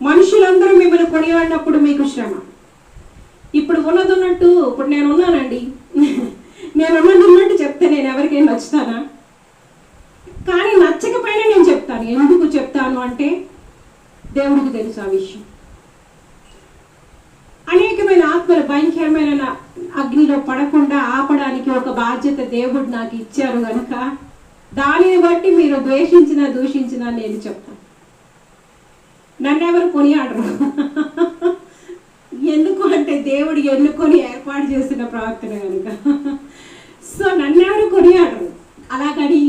మనుషులందరూ మిమ్మల్ని కొనియాడినప్పుడు మీకు శ్రమ. ఇప్పుడు ఉన్నదన్నట్టు ఇప్పుడు నేను ఉన్నానండి, నేను ఉన్నదన్నట్టు చెప్తే నేను ఎవరికైనా నచ్చుతానా? కానీ నచ్చకపోయినా నేను చెప్తాను. ఎందుకు చెప్తాను అంటే దేవుడికి తెలుసు ఆ విషయం. అనేకమైన ఆత్మలు భయంకరమైన అగ్నిలో పడకుండా ఆపడానికి ఒక బాధ్యత దేవుడు నాకు ఇచ్చారు కనుక దానిని బట్టి మీరు ద్వేషించినా దూషించినా నేను చెప్తాను. నన్నెవరు కొనియాడరు. ఎందుకు అంటే దేవుడు ఎన్నుకొని ఏర్పాటు చేసిన ప్రవక్తన కనుక. సో నన్నెవరు కొనియాడరు. అలాగని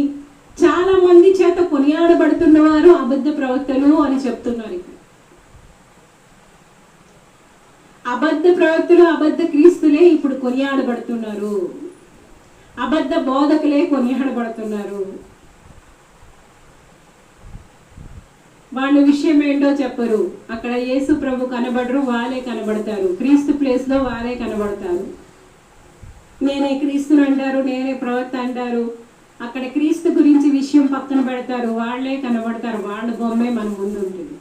చాలా మంది చేత కొనియాడబడుతున్నవారు అబద్ధ ప్రవక్తలు అని చెప్తున్నారు. ఇక్కడ అబద్ధ ప్రవక్తలు, అబద్ధ క్రీస్తులే ఇప్పుడు కొనియాడబడుతున్నారు. అబద్ధ బోధకులే కొనియాడబడుతున్నారు. వాళ్ళ విషయం ఏంటో చెప్పరు. అక్కడ యేసు ప్రభు కనబడరు, వాళ్ళే కనబడతారు. క్రీస్తు ప్లేస్లో వాళ్ళే కనబడతారు. నేనే క్రీస్తుని అంటారు, నేనే ప్రవక్త అంటారు. అక్కడ క్రీస్తు గురించి విషయం పక్కన పెడతారు, వాళ్ళే కనబడతారు. వాళ్ళ బొమ్మే మన ముందు ఉంటుంది.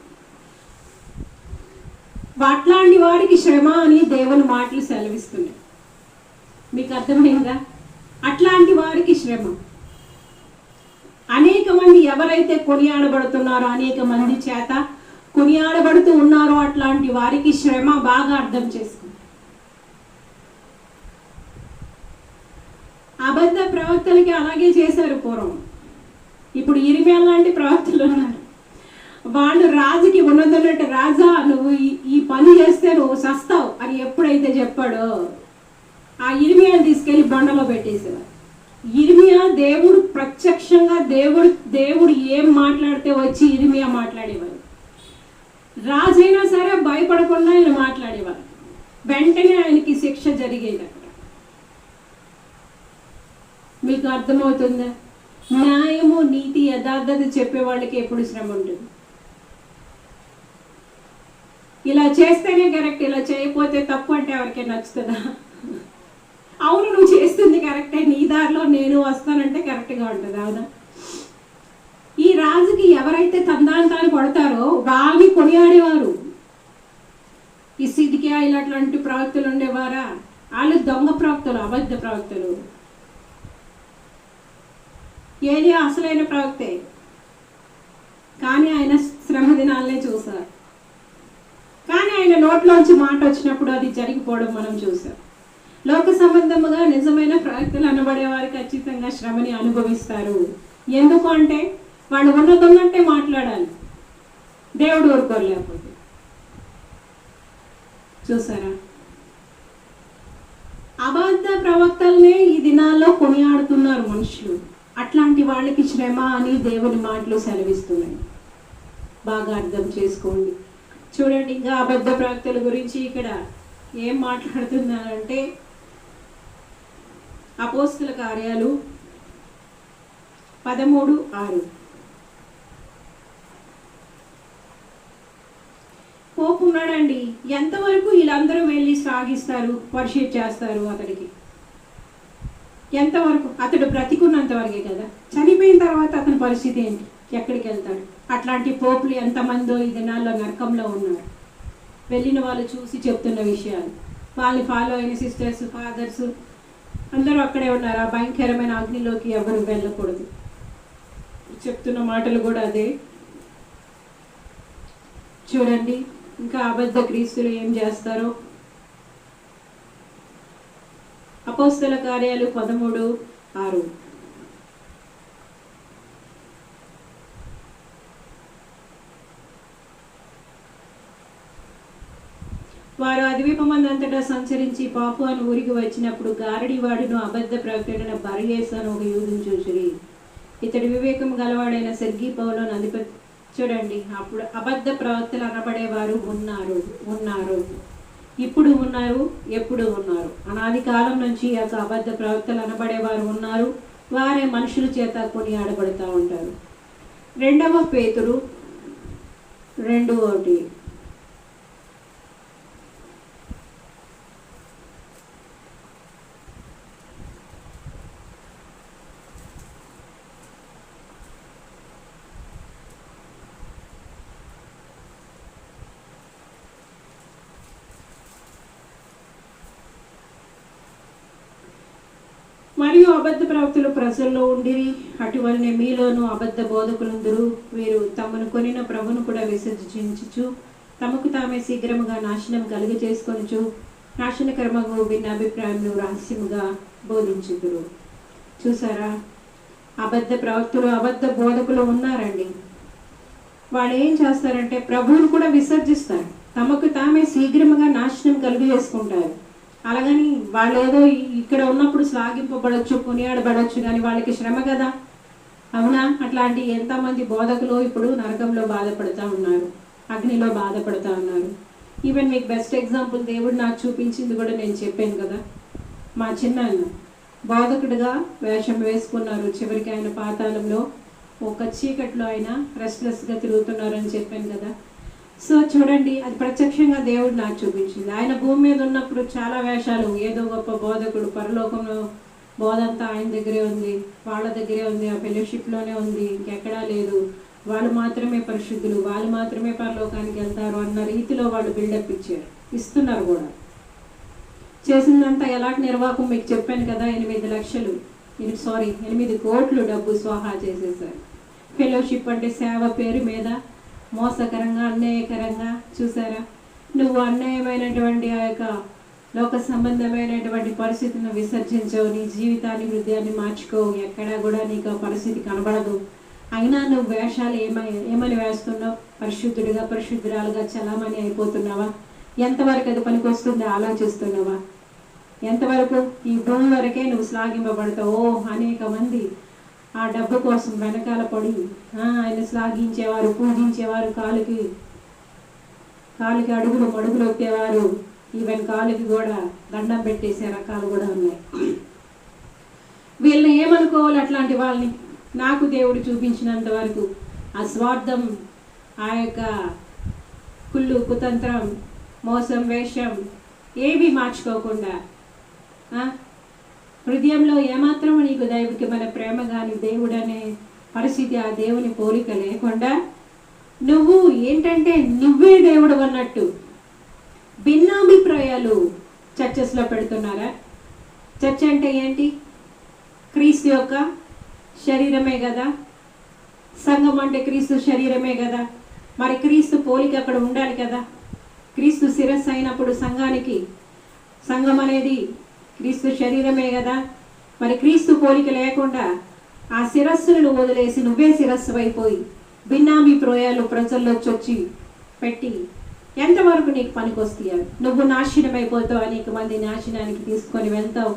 అట్లాంటి వారికి శ్రమ అని దేవుని మాటలు సెలవిస్తున్నాయి. మీకు అర్థమైందా? అట్లాంటి వారికి శ్రమ. అనేక మంది ఎవరైతే కొనియాడబడుతున్నారో, అనేక మంది చేత కొనియాడబడుతూ ఉన్నారో అట్లాంటి వారికి శ్రమ. బాగా అర్థం చేసుకోండి. అబద్ధ ప్రవక్తలకి అలాగే చేశారు పూర్వం. ఇప్పుడు ఇర్మియా లాంటి ప్రవక్తలు ఉన్నారు. వాళ్ళు రాజుకి ఉన్నదన్నట్టు, రాజా నువ్వు ఈ పని చేస్తే నువ్వు సస్తావు అని ఎప్పుడైతే చెప్పాడో ఆ ఇర్మియాని తీసుకెళ్లి బండలో పెట్టేసేవారు. ఇర్మియా దేవుడు ప్రత్యక్షంగా దేవుడు ఏం మాట్లాడితే వచ్చి ఇర్మియా మాట్లాడేవారు. రాజైనా సరే భయపడకుండా ఆయన మాట్లాడేవారు. వెంటనే ఆయనకి శిక్ష జరిగేది అక్కడ. మీకు అర్థమవుతుందా? న్యాయము, నీతి, యథార్థత చెప్పే వాళ్ళకి ఎప్పుడు శ్రమ ఉంటుంది. ఇలా చేస్తేనే కరెక్ట్, ఇలా చేయకపోతే తప్పు అంటే ఎవరికైనా నచ్చుతుందా? అవును నువ్వు చేస్తుంది కరెక్టే, నీ దారిలో నేను వస్తానంటే కరెక్ట్గా ఉంటుంది. అవునా? ఈ రాజుకి ఎవరైతే తందాంతాన్ని కొడతారో వాళ్ళని కొనియాడేవారు. ఈ సిద్కియా ఇలాంటి ప్రవక్తలు ఉండేవారా? వాళ్ళు దొంగ ప్రవక్తలు, అబద్ధ ప్రవక్తలు. ఏలియా అసలైన ప్రవక్తే, కానీ ఆయన శ్రమ దినాలనే చూశారు. కానీ ఆయన నోట్లోంచి మాట వచ్చినప్పుడు అది జరిగిపోవడం మనం చూసాం. లోక సంబంధముగా నిజమైన ప్రవక్తలు అనబడేవారు ఖచ్చితంగా శ్రమని అనుభవిస్తారు. ఎందుకు అంటే వాళ్ళు ఉన్నదన్నట్టే మాట్లాడాలి, దేవుడు ఊరుకోలేకపోతే. చూసారా? అబద్ధ ప్రవక్తలనే ఈ దినాల్లో కొనియాడుతున్నారు మనుషులు. అట్లాంటి వాళ్ళకి శ్రమ అని దేవుని మాటలు సెలవిస్తున్నాయి. బాగా అర్థం చేసుకోండి. చూడండి, ఇంకా అబద్ధ ప్రవక్తల గురించి ఇక్కడ ఏం మాట్లాడుతున్నారంటే అపోస్తుల కార్యాలు 13:6 పోపు ఉన్నాడండి, ఎంతవరకు వీళ్ళందరూ వెళ్ళి శ్లాఘిస్తారు, వర్షిప్ చేస్తారు అతడికి? ఎంతవరకు? అతడు బ్రతికున్నంత వరకే కదా. చనిపోయిన తర్వాత అతని పరిస్థితి ఏంటి? ఎక్కడికి వెళ్తాడు? అట్లాంటి పోపులు ఎంతమందో ఈ దినాల్లో నరకంలో ఉన్నారు. వెళ్ళిన వాళ్ళు చూసి చెప్తున్న విషయాలు, వాళ్ళని ఫాలో అయిన సిస్టర్స్, ఫాదర్స్ అందరూ అక్కడే ఉన్నారు. ఆ భయంకరమైన అగ్నిలోకి ఎవరు వెళ్ళకూడదు. చెప్తున్న మాటలు కూడా అదే. చూడండి ఇంకా అబద్ధ క్రీస్తులు ఏం చేస్తారో. అపోస్తల కార్యాలు 13:6. వారు ఆ ద్వీపమందంతటా సంచరించి పాపు అని ఊరికి వచ్చినప్పుడు గారడివాడును అబద్ధ ప్రవక్తుడైన బర్యేసు అని ఒక యూదుని చూసిరి. ఇతడు వివేకం గలవాడైన సెర్గీ పౌలోని అధిపతి. చూడండి, అప్పుడు అబద్ధ ప్రవక్తలు అనబడేవారు ఉన్నారు, ఇప్పుడు ఉన్నారు, ఎప్పుడు ఉన్నారు. అనాది కాలం నుంచి ఆ అబద్ధ ప్రవక్తలు అనబడేవారు ఉన్నారు. వారే మనుషుల చేత కొనియాడబడుతూ ఉంటారు. 2 పేతురు 2:1. మరియు అబద్ధ ప్రవక్తలు ప్రజల్లో ఉండిరి, అటువలనే మీలోనూ అబద్ధ బోధకులుందరూ. వీరు తమను కొనిన ప్రభును కూడా విసర్జించుచు తమకు తామే శీఘ్రముగా నాశనం కలుగు చేసుకొనుచు నాశనకరమగు భిన్న అభిప్రాయంలో రహస్యముగా బోధించుదురు. చూసారా, అబద్ధ ప్రవక్తలు, అబద్ధ బోధకులు ఉన్నారండి. వాళ్ళు ఏం చేస్తారంటే ప్రభువును కూడా విసర్జిస్తారు, తమకు తామే శీఘ్రముగా నాశనం కలుగు చేసుకుంటారు. అలాగని వాళ్ళు ఏదో ఇక్కడ ఉన్నప్పుడు శ్లాఘింపబడచ్చు, కొనియాడబడచ్చు, కానీ వాళ్ళకి శ్రమ కదా. అవునా? అట్లాంటి ఎంతమంది బోధకులు ఇప్పుడు నరకంలో బాధపడుతూ ఉన్నారు, అగ్నిలో బాధపడుతూ ఉన్నారు. ఈవెన్ మీకు బెస్ట్ ఎగ్జాంపుల్ దేవుడు నాకు చూపించింది కూడా నేను చెప్పాను కదా. మా చిన్నాన్న బోధకుడిగా వేషం వేసుకున్నారు. చివరికి ఆయన పాతాళంలో ఒక చీకట్లో ఆయన రెస్ట్లెస్గా తిరుగుతున్నారని చెప్పాను కదా. సో చూడండి, అది ప్రత్యక్షంగా దేవుడు నాకు చూపించింది. ఆయన భూమి మీద ఉన్నప్పుడు చాలా వేషాలు, ఏదో గొప్ప బోధకుడు, పరలోకంలో బోధ అంతా ఆయన దగ్గరే ఉంది, వాళ్ళ దగ్గరే ఉంది, ఆ ఫెలోషిప్లోనే ఉంది, ఇంకెక్కడా లేదు, వాళ్ళు మాత్రమే పరిశుద్ధులు, వాళ్ళు మాత్రమే పరలోకానికి వెళ్తారు అన్న రీతిలో వాళ్ళు బిల్డప్ ఇస్తున్నారు కూడా. చేసిందంతా ఎలాంటి నిర్వాహకం మీకు చెప్పాను కదా. 8 కోట్లు డబ్బు స్వాహా చేసేసారు. ఫెలోషిప్ అంటే సేవ పేరు మీద మోసకరంగా, అన్యాయకరంగా. చూసారా, నువ్వు అన్యాయమైనటువంటి ఆ యొక్క లోక సంబంధమైనటువంటి పరిస్థితిని విసర్జించవు, నీ జీవితాన్ని, హృదయాన్ని మార్చుకోవు, ఎక్కడా కూడా నీకు ఆ పరిస్థితి కనబడదు. అయినా నువ్వు వేషాలు ఏమని వేస్తున్నావు? పరిశుద్ధుడిగా, పరిశుద్ధురాలుగా చలామణి అయిపోతున్నావా? ఎంతవరకు అది పనికి వస్తుందో ఆలోచిస్తున్నావా? ఎంతవరకు ఈ భూమి వరకే నువ్వు శ్లాఘింపబడతావు. అనేక మంది ఆ డబ్బు కోసం వెనకాల పడి ఆయన శ్లాఘించేవారు, పూజించేవారు, కాలుకి అడుగులు మడుగులు ఒప్పేవారు, ఈవెన్ కాలుకి కూడా దండం పెట్టేసే రకాలు కూడా ఉన్నాయి. వీళ్ళని ఏమనుకోవాలి? అట్లాంటి వాళ్ళని నాకు దేవుడు చూపించినంత వరకు ఆ స్వార్థం, ఆ యొక్క కుళ్ళు, కుతంత్రం, మోసం, వేషం ఏవి మార్చుకోకుండా, హృదయంలో ఏమాత్రం నీకు దైవికమైన ప్రేమ కానీ, దేవుడు అనే పరిస్థితి, ఆ దేవుని పోలిక లేకుండా నువ్వు ఏంటంటే నువ్వే దేవుడు అన్నట్టు భిన్నాభిప్రాయాలు చర్చెస్లో పెడుతున్నారా? చర్చ్ అంటే ఏంటి? క్రీస్తు యొక్క శరీరమే కదా. సంఘం అంటే క్రీస్తు శరీరమే కదా. మరి క్రీస్తు పోలిక అక్కడ ఉండాలి కదా. క్రీస్తు శిరస్సు అయినప్పుడు సంఘం అనేది క్రీస్తు శరీరమే కదా. మరి క్రీస్తు పోలిక లేకుండా ఆ శిరస్సును వదిలేసి నువ్వే శిరస్సు అయిపోయి భిన్నాభిప్రాయాలు ప్రజల్లో చొచ్చి పెట్టి ఎంతవరకు నీకు పనికొస్తాయి? నువ్వు నాశనం అయిపోతావు, అనేక మంది నాశనానికి తీసుకొని వెళ్తావు.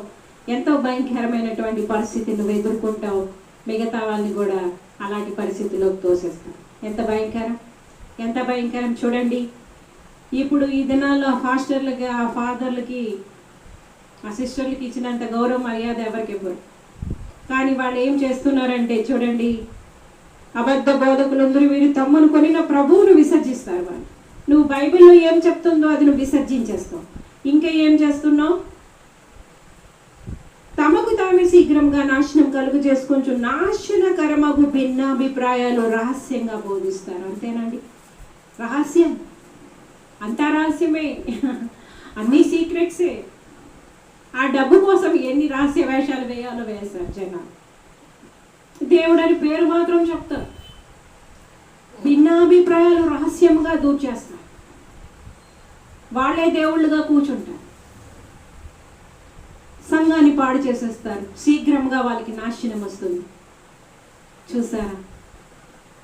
ఎంతో భయంకరమైనటువంటి పరిస్థితి నువ్వు ఎదుర్కొంటావు. మిగతా వాళ్ళని కూడా అలాంటి పరిస్థితిలోకి తోసేస్తావు. ఎంత భయంకరం చూడండి. ఇప్పుడు ఈ దినాల్లో హాస్టర్లకి, ఆ ఫాదర్లకి, ఆ సిస్టర్లకి ఇచ్చినంత గౌరవం, మర్యాద ఎవరికి ఇవ్వరు. కానీ వాళ్ళు ఏం చేస్తున్నారంటే చూడండి, అబద్ధ బోధకులందరూ వీరు తమ్మును కొనిన ప్రభువును విసర్జిస్తారు. వాళ్ళు నువ్వు బైబిల్లో ఏం చెప్తుందో అది నువ్వు విసర్జించేస్తావు. ఇంకా ఏం చేస్తున్నావు? తమకు తామే శీఘ్రంగా నాశనం కలుగు చేసుకొంచు నాశనకరమగు భిన్నాభిప్రాయాలు రహస్యంగా బోధిస్తారు. అంతేనండి, రహస్యం అంతా రహస్యమే, అన్నీ సీక్రెట్సే. ఆ డబ్బు కోసం ఎన్ని రహస్య వేషాలు వేయాలో వేశారు జనాలు. దేవుడు అని పేరు మాత్రం చెప్తారు, భిన్నాభిప్రాయాలు రహస్యంగా దూర్చేస్తారు. వాళ్ళే దేవుళ్ళుగా కూర్చుంటారు, సంఘాన్ని పాడు చేసేస్తారు, శీఘ్రంగా వాళ్ళకి నాశనం వస్తుంది. చూసారా?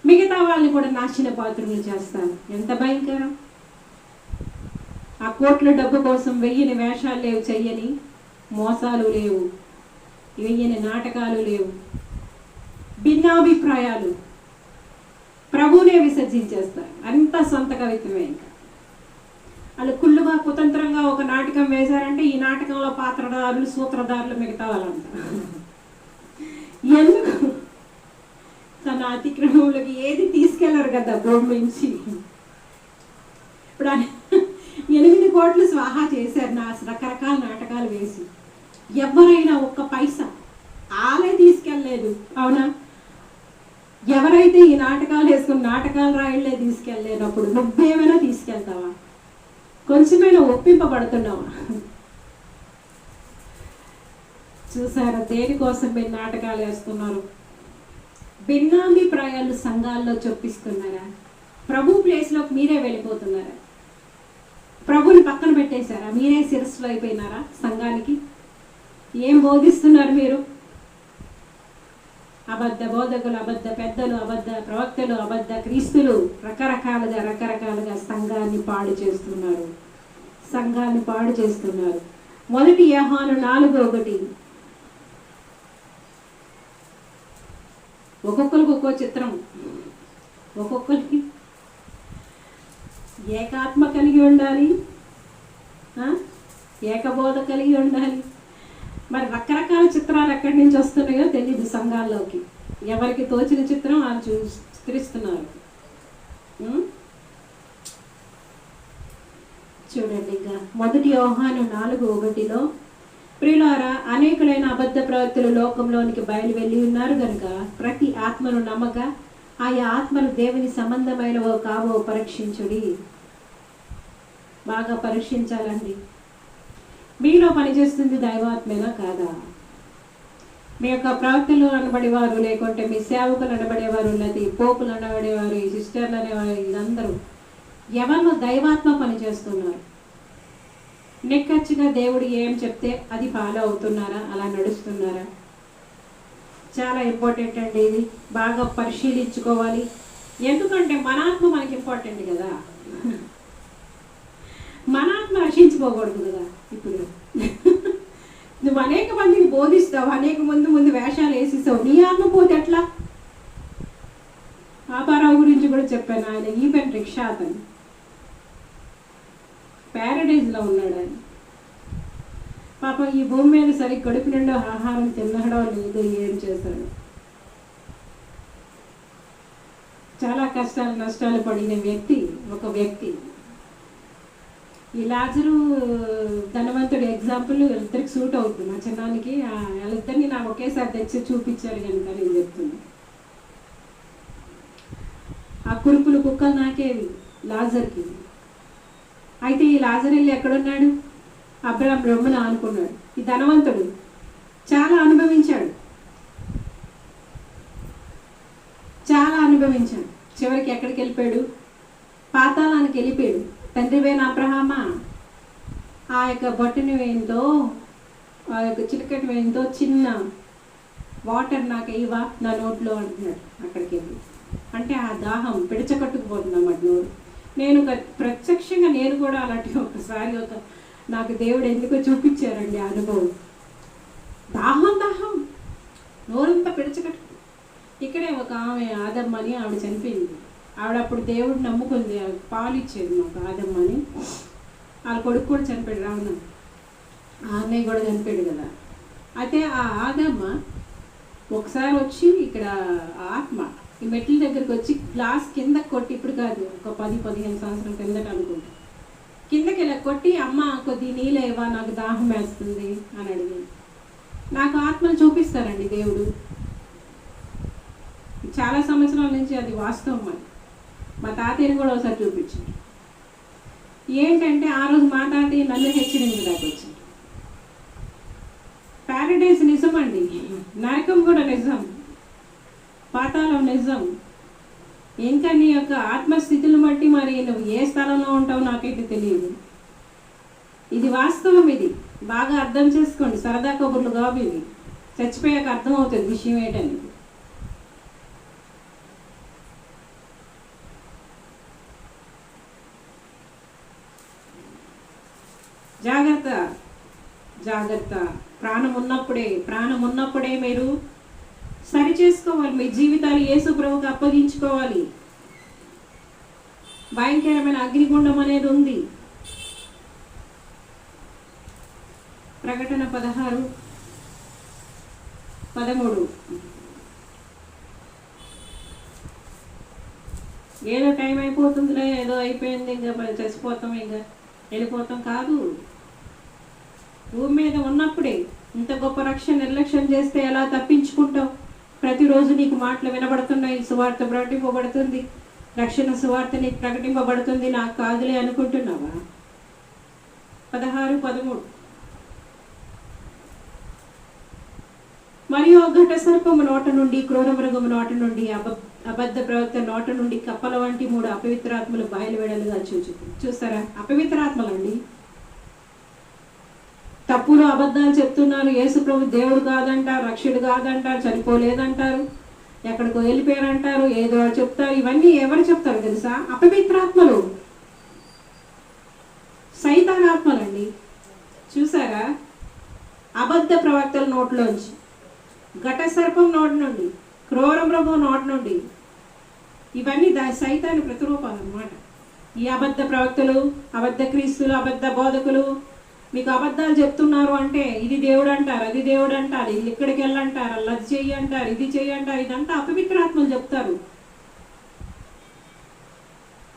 మిగతా వాళ్ళని కూడా నాశన పాత్రలు చేస్తారు. ఎంత భయంకరం! ఆ కోట్ల డబ్బు కోసం వెయ్యని వేషాలు లేవు, చెయ్యని మోసాలు లేవు, వెయ్యని నాటకాలు లేవు, భిన్నాభిప్రాయాలు, ప్రభువునే విసర్జించేస్తారు. అంత సొంత కవిత్వమే. ఇంకా వాళ్ళు కుళ్ళుగా కుతంత్రంగా ఒక నాటకం వేశారంటే ఈ నాటకంలో పాత్రధారులు సూత్రధారులు మిగతా వాళ్ళంతా. ఎందుకు? తన అతిక్రమంలోకి ఏది తీసుకెళ్లరు కదా భూమి నుంచి. ఇప్పుడు 8 కోట్లు స్వాహా చేశారు నా రకరకాల నాటకాలు వేసి. ఎవరైనా ఒక్క పైసా ఆలే తీసుకెళ్ళలేదు, అవునా? ఎవరైతే ఈ నాటకాలు వేసుకుని నాటకాలు రాయలే తీసుకెళ్ళలేనప్పుడు నువ్వేమైనా తీసుకెళ్తావా? కొంచెమైనా ఒప్పింపబడుతున్నావా? చూసారా దేనికోసం మీరు నాటకాలు వేస్తున్నారు? భిన్నాభిప్రాయాలు సంఘాల్లో చొప్పిస్తున్నారా? ప్రభు ప్లేస్లోకి మీరే వెళ్ళిపోతున్నారా? ప్రభుని పక్కన పెట్టేశారా? మీరే శిరస్సులు అయిపోయినారా సంఘానికి? ఏం బోధిస్తున్నారు మీరు? అబద్ధ బోధకులు, అబద్ధ పెద్దలు, అబద్ధ ప్రవక్తలు, అబద్ధ క్రీస్తులు రకరకాలుగా సంఘాన్ని పాడు చేస్తున్నారు. సంఘాన్ని పాడు చేస్తున్నారు. 1 యోహాను 4:1. ఒక్కొక్కరికి ఒక్కో చిత్రం, ఒక్కొక్కరికి ఏకాత్మ కలిగి ఉండాలి, ఏకబోధ కలిగి ఉండాలి. మరి రకరకాల చిత్రాలు ఎక్కడి నుంచి వస్తున్నాయో తెలియదు సంఘాల్లోకి. ఎవరికి తోచిన చిత్రం వాళ్ళు చిత్రిస్తున్నారు. చూడండి, ఇంకా 1 యోహాను 4:1 ప్రియులారా, అనేకులైన అబద్ధ ప్రవక్తలు లోకంలోనికి బయలు వెళ్ళి ఉన్నారు కనుక ప్రతి ఆత్మను నమ్మక ఆయా ఆత్మలు దేవుని సంబంధమైనవో కావో పరీక్షించుడి. బాగా పరీక్షించాలండి. మీలో పనిచేస్తుంది దైవాత్మేనా కాదా? మీ యొక్క ప్రవక్తలు అనబడేవారు, లేకుంటే మీ సేవకులు అనబడేవారు, లేదా పోపులు అనబడేవారు, ఈ సిస్టర్లు అనేవారు, వీళ్ళందరూ ఎవరిలో దైవాత్మ పనిచేస్తున్నారు? నిక్కచ్చిగా దేవుడు ఏం చెప్తే అది ఫాలో అవుతున్నారా? అలా నడుస్తున్నారా? చాలా ఇంపార్టెంట్ అండి. ఇది బాగా పరిశీలించుకోవాలి. ఎందుకంటే మన ఆత్మ మనకి ఇంపార్టెంట్ కదా. మన ఆత్మ రక్షించుకోకూడదు కదా. ఇప్పుడు నువ్వు అనేక మందికి బోధిస్తావు, అనేక ముందు వేషాలు వేసిస్తావు, నీ ఆత్మ పోతే ఎట్లా? పాపారావు గురించి కూడా చెప్పాను. ఆయన ఈవెన్ రిక్షా అతను ప్యారడైజ్లో ఉన్నాడు. ఆయన పాపం ఈ భూమి మీద సరి కడుపు నిండా ఆహారం తినడం లేదు. ఏం చేశాడు? చాలా కష్టాలు నష్టాలు పడిన వ్యక్తి, ఒక వ్యక్తి. ఈ లాజరు ధనవంతుడు ఎగ్జాంపుల్ వీళ్ళిద్దరికి సూట్ అవుతుంది. మా చిన్నానికి వాళ్ళిద్దరిని నాకు ఒకేసారి తెచ్చి చూపించారు కనుక నేను చెప్తుంది. ఆ కురుపులు కుక్కలు నాకేవి లాజర్కి. అయితే ఈ లాజర్ వెళ్ళి ఎక్కడున్నాడు? అబ్రహాం రొమ్మున అనుకున్నాడు. ఈ ధనవంతుడు చాలా అనుభవించాడు, చివరికి ఎక్కడికి వెళ్ళిపోయాడు? పాతాళానికి వెళ్ళిపోయాడు. తండ్రి వేణ అబ్రహామా, ఆ యొక్క బొట్టని వేయంతో, ఆ యొక్క చిలకటి వేయంతో చిన్న వాటర్ నాకు ఇవ్వా నా నోట్లో అంటున్నాడు. అక్కడికి వెళ్ళి అంటే ఆ దాహం పిడచకట్టుకుపోతుంది అన్నమాట నోరు. నేను ప్రత్యక్షంగా నేను కూడా అలాంటి ఒకసారి నాకు దేవుడు ఎందుకో చూపించారండి ఆ అనుభవం. దాహం నోరంతా పిడచకట్టు. ఇక్కడే ఒక ఆమె ఆదమ్మని, ఆవిడ చనిపోయింది. ఆవిడ అప్పుడు దేవుడు నమ్ముకుంది, పాలు ఇచ్చేది మాకు ఆదమ్మని. వాళ్ళ కొడుకు కూడా చనిపోయాడు, రావణ. ఆ అన్నయ్య కూడా చనిపోయాడు కదా. అయితే ఆ ఆదమ్మ ఒకసారి వచ్చి ఇక్కడ ఆత్మ ఈ మెట్ల దగ్గరికి వచ్చి గ్లాస్ కింద కొట్టి, ఇప్పుడు కాదు, ఒక 10-15 సంవత్సరం కిందట అనుకుంటా, కిందకి ఇలా కొట్టి, అమ్మ కొద్ది నీళ్ళేవా, నాకు దాహం వేస్తుంది అని అడిగింది. నాకు ఆత్మలు చూపిస్తారండి దేవుడు. చాలా సంవత్సరాల నుంచి అది వాస్తవం. మరి మా తాతయ్యని కూడా ఒకసారి చూపించాడు. ఏంటంటే ఆ రోజు మా తాతయ్య నన్ను హెచ్చరించడానికి వచ్చింది. ప్యారడైజ్ నిజం అండి, నరకం కూడా నిజం, పాతాళం నిజం. ఇంకా నీ యొక్క ఆత్మస్థితులను బట్టి మరి నువ్వు ఏ స్థలంలో ఉంటావో నాకైతే తెలియదు. ఇది వాస్తవం, ఇది బాగా అర్థం చేసుకోండి. సరదా కబుర్లు కావు ఇవి, చచ్చిపోయాక అర్థమవుతుంది విషయం ఏంటని. జాగ్రత్త జాగ్రత్త. ప్రాణం ఉన్నప్పుడే మీరు సరి చేసుకోవాలి. మీ జీవితాలు యేసు ప్రభువుకి అప్పగించుకోవాలి. భయంకరమైన అగ్నిగుండం అనేది ఉంది. ప్రకటన 16:13. ఏదో టైం అయిపోతుందిలే, ఏదో అయిపోయింది, ఇంకా చచ్చిపోతాం, ఇంకా వెళ్ళిపోతాం కాదు. భూమి మీద ఉన్నప్పుడే ఇంత గొప్ప రక్షణ నిర్లక్ష్యం చేస్తే ఎలా తప్పించుకుంటావు? ప్రతిరోజు నీకు మాటలు వినబడుతున్నాయి, సువార్త ప్రకటింపబడుతుంది, రక్షణ సువార్త నీకు ప్రకటింపబడుతుంది, నాకు కాదులే అనుకుంటున్నావా? 16:13. మరియు ఘట సర్పము నోట నుండి, క్రూర మృగము నోట నుండి, అబద్ధ ప్రవక్త నోట నుండి కప్పల వంటి 3 అపవిత్రాత్మలు బయలువెడలుగా చూస్తారా? అపవిత్రాత్మలండి, తప్పులు అబద్ధాలు చెప్తున్నారు. యేసు ప్రభు దేవుడు కాదంటారు, రక్షకుడు కాదంటారు, చనిపోలేదంటారు, ఎక్కడికో వెళ్ళిపోయారంటారు, ఏదో చెప్తారు. ఇవన్నీ ఎవరు చెప్తారు తెలుసా? అపవిత్రాత్మలు, సైతానాత్మలండి. చూసారా? అబద్ధ ప్రవక్తల నోట్లోంచి, ఘట సర్పం నోటి నుండి, క్రూర మృగం నోటి నుండి, ఇవన్నీ సైతాను ప్రతిరూపాలు అన్నమాట. ఈ అబద్ధ ప్రవక్తలు, అబద్ధ క్రీస్తులు, అబద్ధ బోధకులు మీకు అబద్ధాలు చెప్తున్నారు అంటే, ఇది దేవుడు అంటారు, అది దేవుడు అంటారు, ఇది ఇక్కడికి వెళ్ళంటారు, అలా అది చెయ్యి అంటారు, ఇది చెయ్యి అంటారు. ఇదంతా అపవిత్రాత్మలు చెప్తారు.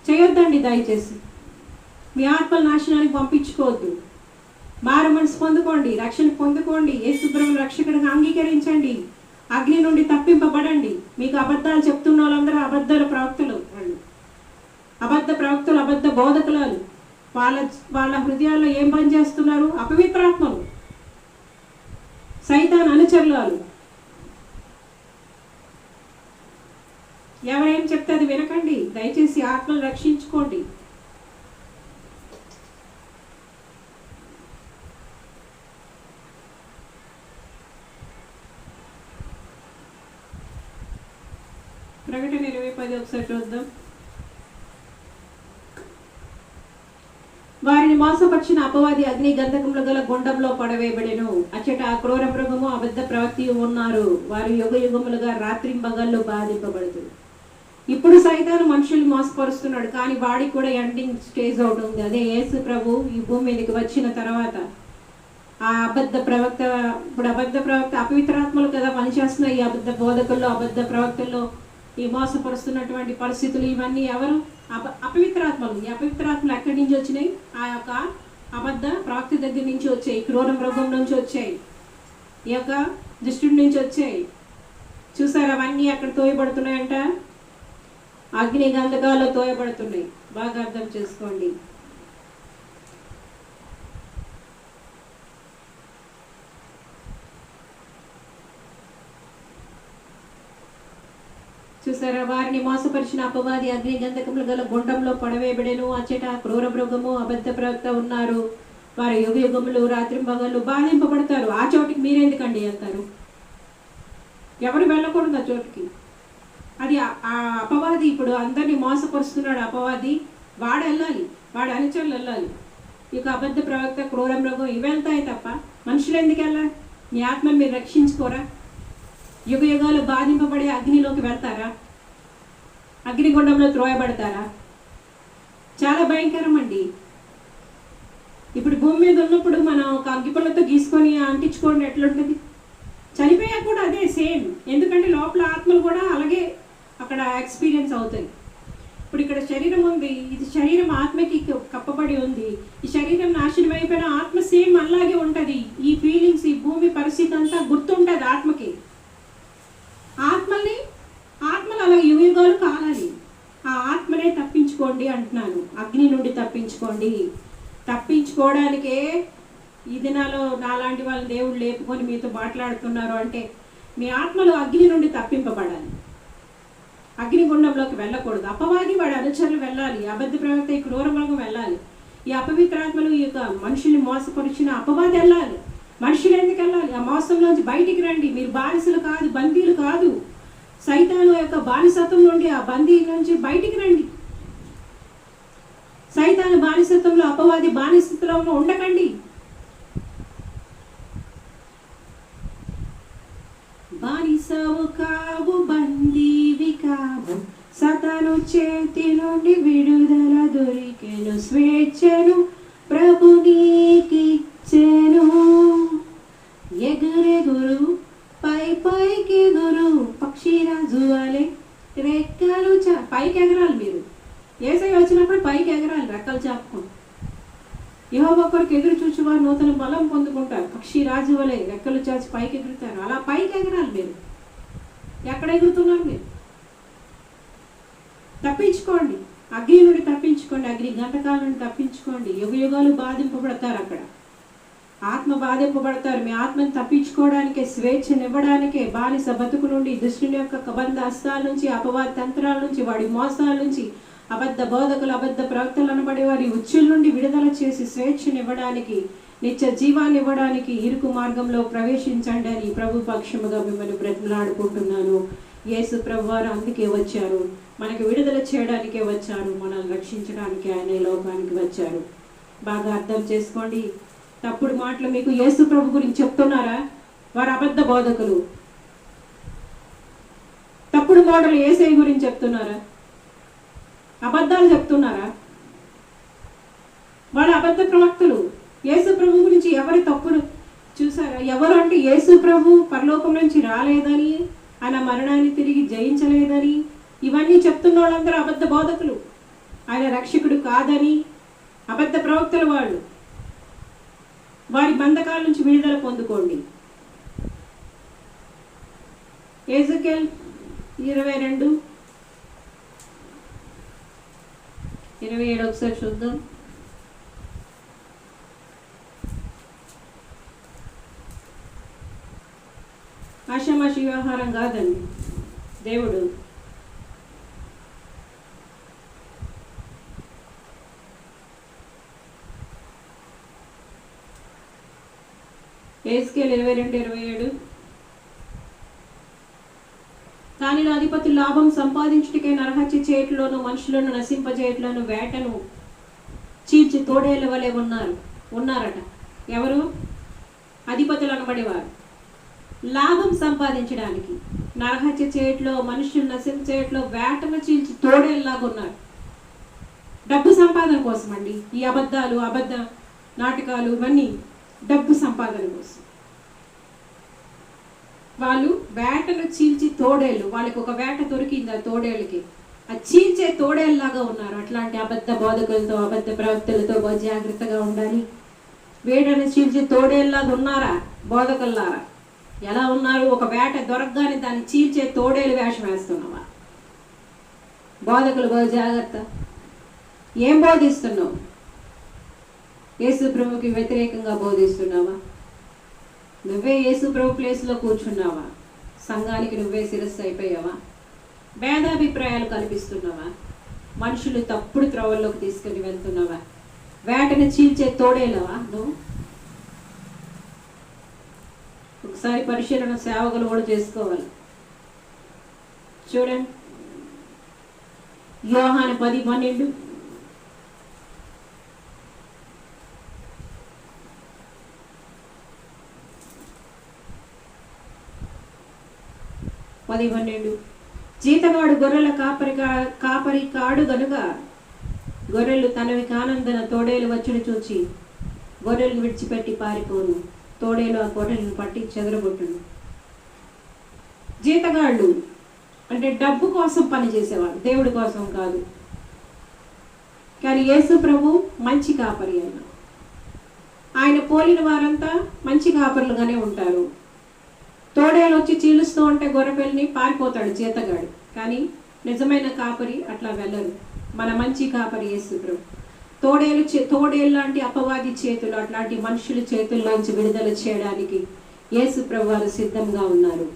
చేయొద్దండి దయచేసి. మీ ఆత్మల నాశనానికి పంపించుకోవద్దు. మారు మనసు పొందుకోండి, రక్షణ పొందుకోండి, యేసు ప్రభువుని రక్షకుడిగా అంగీకరించండి, అగ్ని నుండి తప్పింపబడండి. మీకు అబద్ధాలు చెప్తున్న వాళ్ళందరూ అబద్ధాల ప్రవక్తలు, అబద్ధ ప్రవక్తలు, అబద్ధ బోధకులు. వాళ్ళ హృదయాల్లో ఏం పని చేస్తున్నారు? అపవిత్రాత్మలు, సైతాన్ అనుచరులు. ఎవరేం చెప్తే అది వినకండి దయచేసి. ఆత్మను రక్షించుకోండి. ప్రకటన 20:10 ఒకసారి చూద్దాం. వారిని మోసపరిచిన అపవాది అగ్ని గంధకములు గల గుండంలో పడవేయబడెను. అచ్చట ఆ క్రూర మృగము, అబద్ధ ప్రవక్తి ఉన్నారు. వారు యుగ యుగములుగా రాత్రింబగళ్ళు బాధింపబడుతుంది. ఇప్పుడు సైతాను మనుషులు మోసపరుస్తున్నాడు, కానీ వాడికి కూడా ఎండింగ్ స్టేజ్ ఒకటి ఉంది. అదే యేసు ప్రభు ఈ భూమి మీదకి వచ్చిన తర్వాత ఆ అబద్ధ ప్రవక్త, ఇప్పుడు అబద్ధ ప్రవక్త అపవిత్రాత్మలు కదా పనిచేస్తున్నాయి. ఈ అబద్ధ బోధకుల్లో, అబద్ధ ప్రవక్తల్లో ఈ మోసపరుస్తున్నటువంటి పరిస్థితులు ఇవన్నీ ఎవరు? అపవిత్రాత్మలు. ఈ అపవిత్రాత్మలు ఎక్కడి నుంచి వచ్చినాయి? ఆ యొక్క అబద్ధ ప్రవక్త దగ్గర నుంచి వచ్చాయి, క్రూర మృగం నుంచి వచ్చాయి, ఈ యొక్క దుష్టుడి నుంచి వచ్చాయి. చూసారు? అవన్నీ అక్కడ తోయబడుతున్నాయంట, అగ్ని గంధకాల్లో తోయబడుతున్నాయి. బాగా అర్థం చేసుకోండి. చూసారా? వారిని మోసపరిచిన అపవాది అగ్ని గంధకములు గల గుండంలో పడవేయబడెను. అచ్చట క్రూర మృగము, అబద్ధ ప్రవక్త ఉన్నారు. వారు యుగ యుగములు రాత్రింబగళ్ళు బాధింపబడతారు. ఆ చోటికి మీరెందుకండి వెళ్తారు? ఎవరు వెళ్ళకూడదు ఆ చోటుకి. అది ఆ అపవాది ఇప్పుడు అందరినీ మోసపరుస్తున్నాడు. అపవాది వాడు వెళ్ళాలి, వాడు అనుచరులు వెళ్ళాలి. ఇక అబద్ధ ప్రవక్త, క్రూర మృగం ఇవి వెళ్తాయి తప్ప మనుషులు ఎందుకు వెళ్ళాలి? మీ ఆత్మను మీరు రక్షించుకోరా? యుగ యుగాలు బాధింపబడే అగ్నిలోకి వెళ్తారా? అగ్నిగుండంలో త్రోయబడతారా? చాలా భయంకరం అండి. ఇప్పుడు భూమి మీద ఉన్నప్పుడు మనం ఒక అగ్గిపుల్లతో గీసుకొని అంటించుకోండి, ఎట్లుంటుంది? చనిపోయాక కూడా అదే సేమ్. ఎందుకంటే లోపల ఆత్మలు కూడా అలాగే అక్కడ ఎక్స్పీరియన్స్ అవుతాయి. ఇప్పుడు ఇక్కడ శరీరం ఉంది, ఇది శరీరం ఆత్మకి కప్పబడి ఉంది. ఈ శరీరం నాశనం అయిపోయిన ఆత్మ సేమ్ అలాగే ఉంటుంది. ఈ ఫీలింగ్స్, ఈ భూమి పరిస్థితి అంతా గుర్తుంటుంది ఆత్మకి. ఆత్మలు అలా యుగాలు కాలాలి. ఆ ఆత్మనే తప్పించుకోండి అంటున్నాను. అగ్ని నుండి తప్పించుకోండి. తప్పించుకోవడానికే ఈ దినాల్లో నాలాంటి వాళ్ళు దేవుడు లేపుకొని మీతో మాట్లాడుతున్నారు అంటే మీ ఆత్మలు అగ్ని నుండి తప్పింపబడాలి. అగ్నిగుండంలోకి వెళ్ళకూడదు. అపవాది వాడి అనుచరులు వెళ్ళాలి. అబద్ధ ప్రవక్త ఈ క్రూరమృగం వెళ్ళాలి. ఈ అపవిత్రాత్మలు ఈ యొక్క మనుషుల్ని మోసపరిచిన అపవాది వెళ్ళాలి. మనుషులు ఎందుకు వెళ్ళాలి? ఆ మోసంలోంచి బయటికి రండి. మీరు బానిసలు కాదు, బందీలు కాదు. సైతాను యొక్క బానిసత్వం నుండి, ఆ బందీ నుంచి బయటికి రండి. సైతాను బానిసత్వంలో, అపవాది బానిసత్వంలో ఉండకండి. బానిసవు కావు, బందీవి కావు, సతాను చేతి నుండి విడుదల దొరికెను, స్వేచ్ఛను ప్రభు నీకిచ్చెను. ఎగురెగురు, పైకి ఎగురు, పక్షిరాజు వలె రెక్కలు పైకి ఎగరాలి. మీరు ఏసయ్య వచ్చినప్పుడు పైకి ఎగరాలి రెక్కలు చాపుకొని. యెహోవా కొరకు ఎదురు చూచువారు నూతన బలం పొందుకుంటారు. పక్షి రాజు వలె రెక్కలు చాచి పైకి ఎగురుతారు. అలా పైకి ఎగరాలి. మీరు ఎక్కడ ఎగురుతున్నారు? మీరు తప్పించుకోండి. అగ్ని నుండి తప్పించుకోండి. అగ్ని గంటకాల నుండి తప్పించుకోండి. యుగాలు బాధింపబడతారు. అక్కడ ఆత్మ బాధింపబడతారు. మీ ఆత్మను తప్పించుకోవడానికే, స్వేచ్ఛనివ్వడానికే, బానిస బతుకు నుండి, దుష్టుని యొక్క కబంధ హస్తాల నుంచి, అపవాద తంత్రాల నుంచి, వాడి మోసాల నుంచి, అబద్ధ బోధకులు, అబద్ధ ప్రవక్తలు అనబడే వారి ఉచ్చుల నుండి విడుదల చేసి స్వేచ్ఛనివ్వడానికి, నిత్య జీవాన్ని ఇవ్వడానికి ఇరుకు మార్గంలో ప్రవేశించండి అని ప్రభు పక్షముగా మిమ్మల్ని బ్రతిమలాడుకుంటున్నాను. యేసు ప్రభు వారు అందుకే వచ్చారు. మనకి విడుదల చేయడానికే వచ్చారు. మనల్ని రక్షించడానికి ఆయన ఈ లోకానికి వచ్చారు. బాగా అర్థం చేసుకోండి. తప్పుడు మాటలు మీకు యేసు ప్రభు గురించి చెప్తున్నారా? వారు అబద్ధ బోధకులు. తప్పుడు మాటలు యేసయ్య గురించి చెప్తున్నారా? అబద్ధాలు చెప్తున్నారా? వాళ్ళ అబద్ధ ప్రవక్తలు. యేసు ప్రభు గురించి ఎవరి తప్పులు చూసారా? ఎవరు అంటే యేసు ప్రభు పరలోకం నుంచి రాలేదని, ఆయన మరణాన్ని తిరిగి జయించలేదని, ఇవన్నీ చెప్తున్న వాళ్ళందరూ అబద్ధ బోధకులు. ఆయన రక్షకుడు కాదని అబద్ధ ప్రవక్తలు. వాళ్ళు వారి బంధకాల నుంచి విడుదల పొందుకోండి. ఎజెకియెల్ 22:27 ఒకసారి చూద్దాం. ఆషామాషి వ్యవహారం కాదండి. దేవుడు ఎజెకియెల్ 22:27 దానిలో అధిపతి లాభం సంపాదించుటకే నరహత్య చేయట్లోను, మనుషులను నశింపజేయట్లోను, వేటను చీల్చి తోడేళ్ల వలె ఉన్నారట. ఎవరు? అధిపతులు అనబడేవారు. లాభం సంపాదించడానికి నరహత్య చేయట్లో, మనుషులు నశింపజేయట్లో, వేటను చీల్చి తోడేళ్ళలాగా ఉన్నారు. డబ్బు సంపాదన కోసం అండి. ఈ అబద్ధాలు, అబద్ధ నాటకాలు ఇవన్నీ డబ్బు సంపాదన కోసం. వాళ్ళు వేటను చీల్చి తోడేళ్ళు, వాళ్ళకి ఒక వేట దొరికింది ఆ తోడేళ్ళకి, ఆ చీల్చే తోడేళ్ళలాగా ఉన్నారు. అట్లాంటి అబద్ధ బోధకులతో, అబద్ధ ప్రవక్తలతో జాగ్రత్తగా ఉండాలి. వేటను చీల్చే తోడేళ్ళలాగా ఉన్నారా బోధకుల్లారా? ఎలా ఉన్నారు? ఒక వేట దొరకగానే దాన్ని చీల్చే తోడేలు వేషం వేస్తున్నావా? బోధకులు జాగ్రత్త. ఏం బోధిస్తున్నావు? యేసు ప్రభుకి వ్యతిరేకంగా బోధిస్తున్నావా? నువ్వే యేసు ప్రభు ప్లేస్లో కూర్చున్నావా? సంఘానికి నువ్వే శిరస్సు అయిపోయావా? భేదాభిప్రాయాలు కల్పిస్తున్నావా? మనుషులు తప్పుడు త్రోవల్లోకి తీసుకుని వెళ్తున్నావా? వేటను చీల్చే తోడేలవా నువ్వు? ఒకసారి పరిశీలన సేవకులు కూడా చేసుకోవాలి. చూడండి, యోహాను 10:12 10:12 జీతగాడు గొర్రెల కాపరి కాడు గనుక గొర్రెలు తనవి కానందన తోడేలు వచ్చుడు చూచి గొర్రెలను విడిచిపెట్టి పారిపోను. తోడేలు ఆ గొర్రెలను పట్టి చెదరగొట్టును. జీతగాళ్ళు అంటే డబ్బు కోసం పని చేసేవాడు, దేవుడి కోసం కాదు. కానీ యేసు ప్రభు మంచి కాపరి అయిన ఆయన పోలిన వారంతా మంచి కాపరులుగానే ఉంటారు. తోడేలు వచ్చి చీలుస్తూ ఉంటే గొర్రెపిల్లని పారిపోతాడు జీతగాడు, కానీ నిజమైన కాపరి అట్లా వెళ్ళరు. మన మంచి కాపరి యేసు ప్రభు. తోడేలు లాంటి అపవాది చేతులు, అట్లాంటి మనుషుల చేతుల్లోంచి విడుదల చేయడానికి యేసు ప్రభు వారు సిద్ధంగా ఉన్నారు.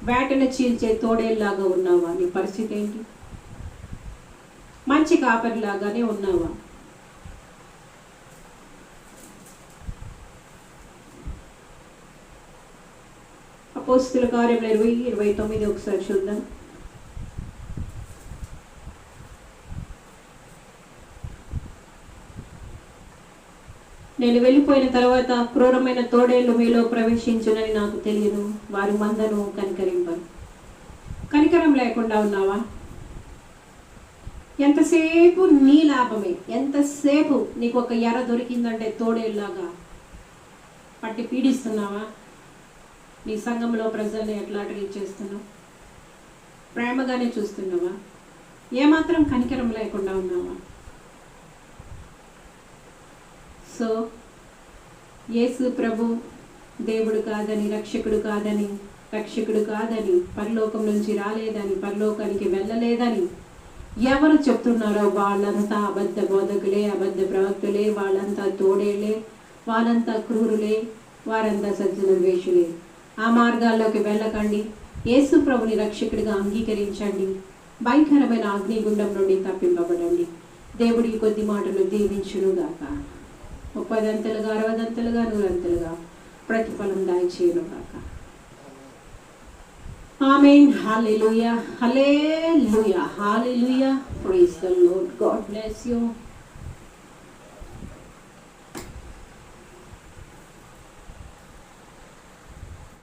వేటను చీల్చే తోడేల్లాగా ఉన్నావా? నీ పరిస్థితి ఏంటి? మంచి కాపరిలాగానే ఉన్నావా? అపోస్తుల కార్యములు 20:29 ఒకసారి చూద్దాం. నేను వెళ్ళిపోయిన తర్వాత క్రూరమైన తోడేళ్ళు మీలో ప్రవేశించునని నాకు తెలియదు, వారి మందను కనికరింపరు. కనికరం లేకుండా ఉన్నావా? ఎంతసేపు నీ లాభమే, ఎంతసేపు నీకు ఒక ఎర దొరికిందంటే తోడేళ్ళలాగా పట్టి పీడిస్తున్నావా? నీ సంఘంలో ప్రజల్ని ఎట్లా ట్రీట్ చేస్తున్నావు? ప్రేమగానే చూస్తున్నావా? ఏమాత్రం కనికరం లేకుండా ఉన్నావా? సో యేసు ప్రభు దేవుడు కాదని, రక్షకుడు కాదని, పరలోకం నుంచి రాలేదని, పరలోకానికి వెళ్ళలేదని ఎవరు చెప్తున్నారో వాళ్ళంతా అబద్ధ బోధకులే, అబద్ధ ప్రవక్తులే, వాళ్ళంతా తోడేలే, వాళ్ళంతా క్రూరులే, వారంతా సజ్జన ద్వేషులే. ఆ మార్గాల్లోకి వెళ్ళకండి. యేసు ప్రభుని రక్షకుడిగా అంగీకరించండి. భయంకరమైన అగ్నిగుండం నుండి తప్పింపబడండి. దేవుడి కొద్ది మాటలు దీవించునుగాక. 30 60 100 ప్రతిఫలం దయచేయునుగాక. ఆమేన్. హల్లెలూయా, హల్లెలూయా, హల్లెలూయా. Praise the Lord. God bless you.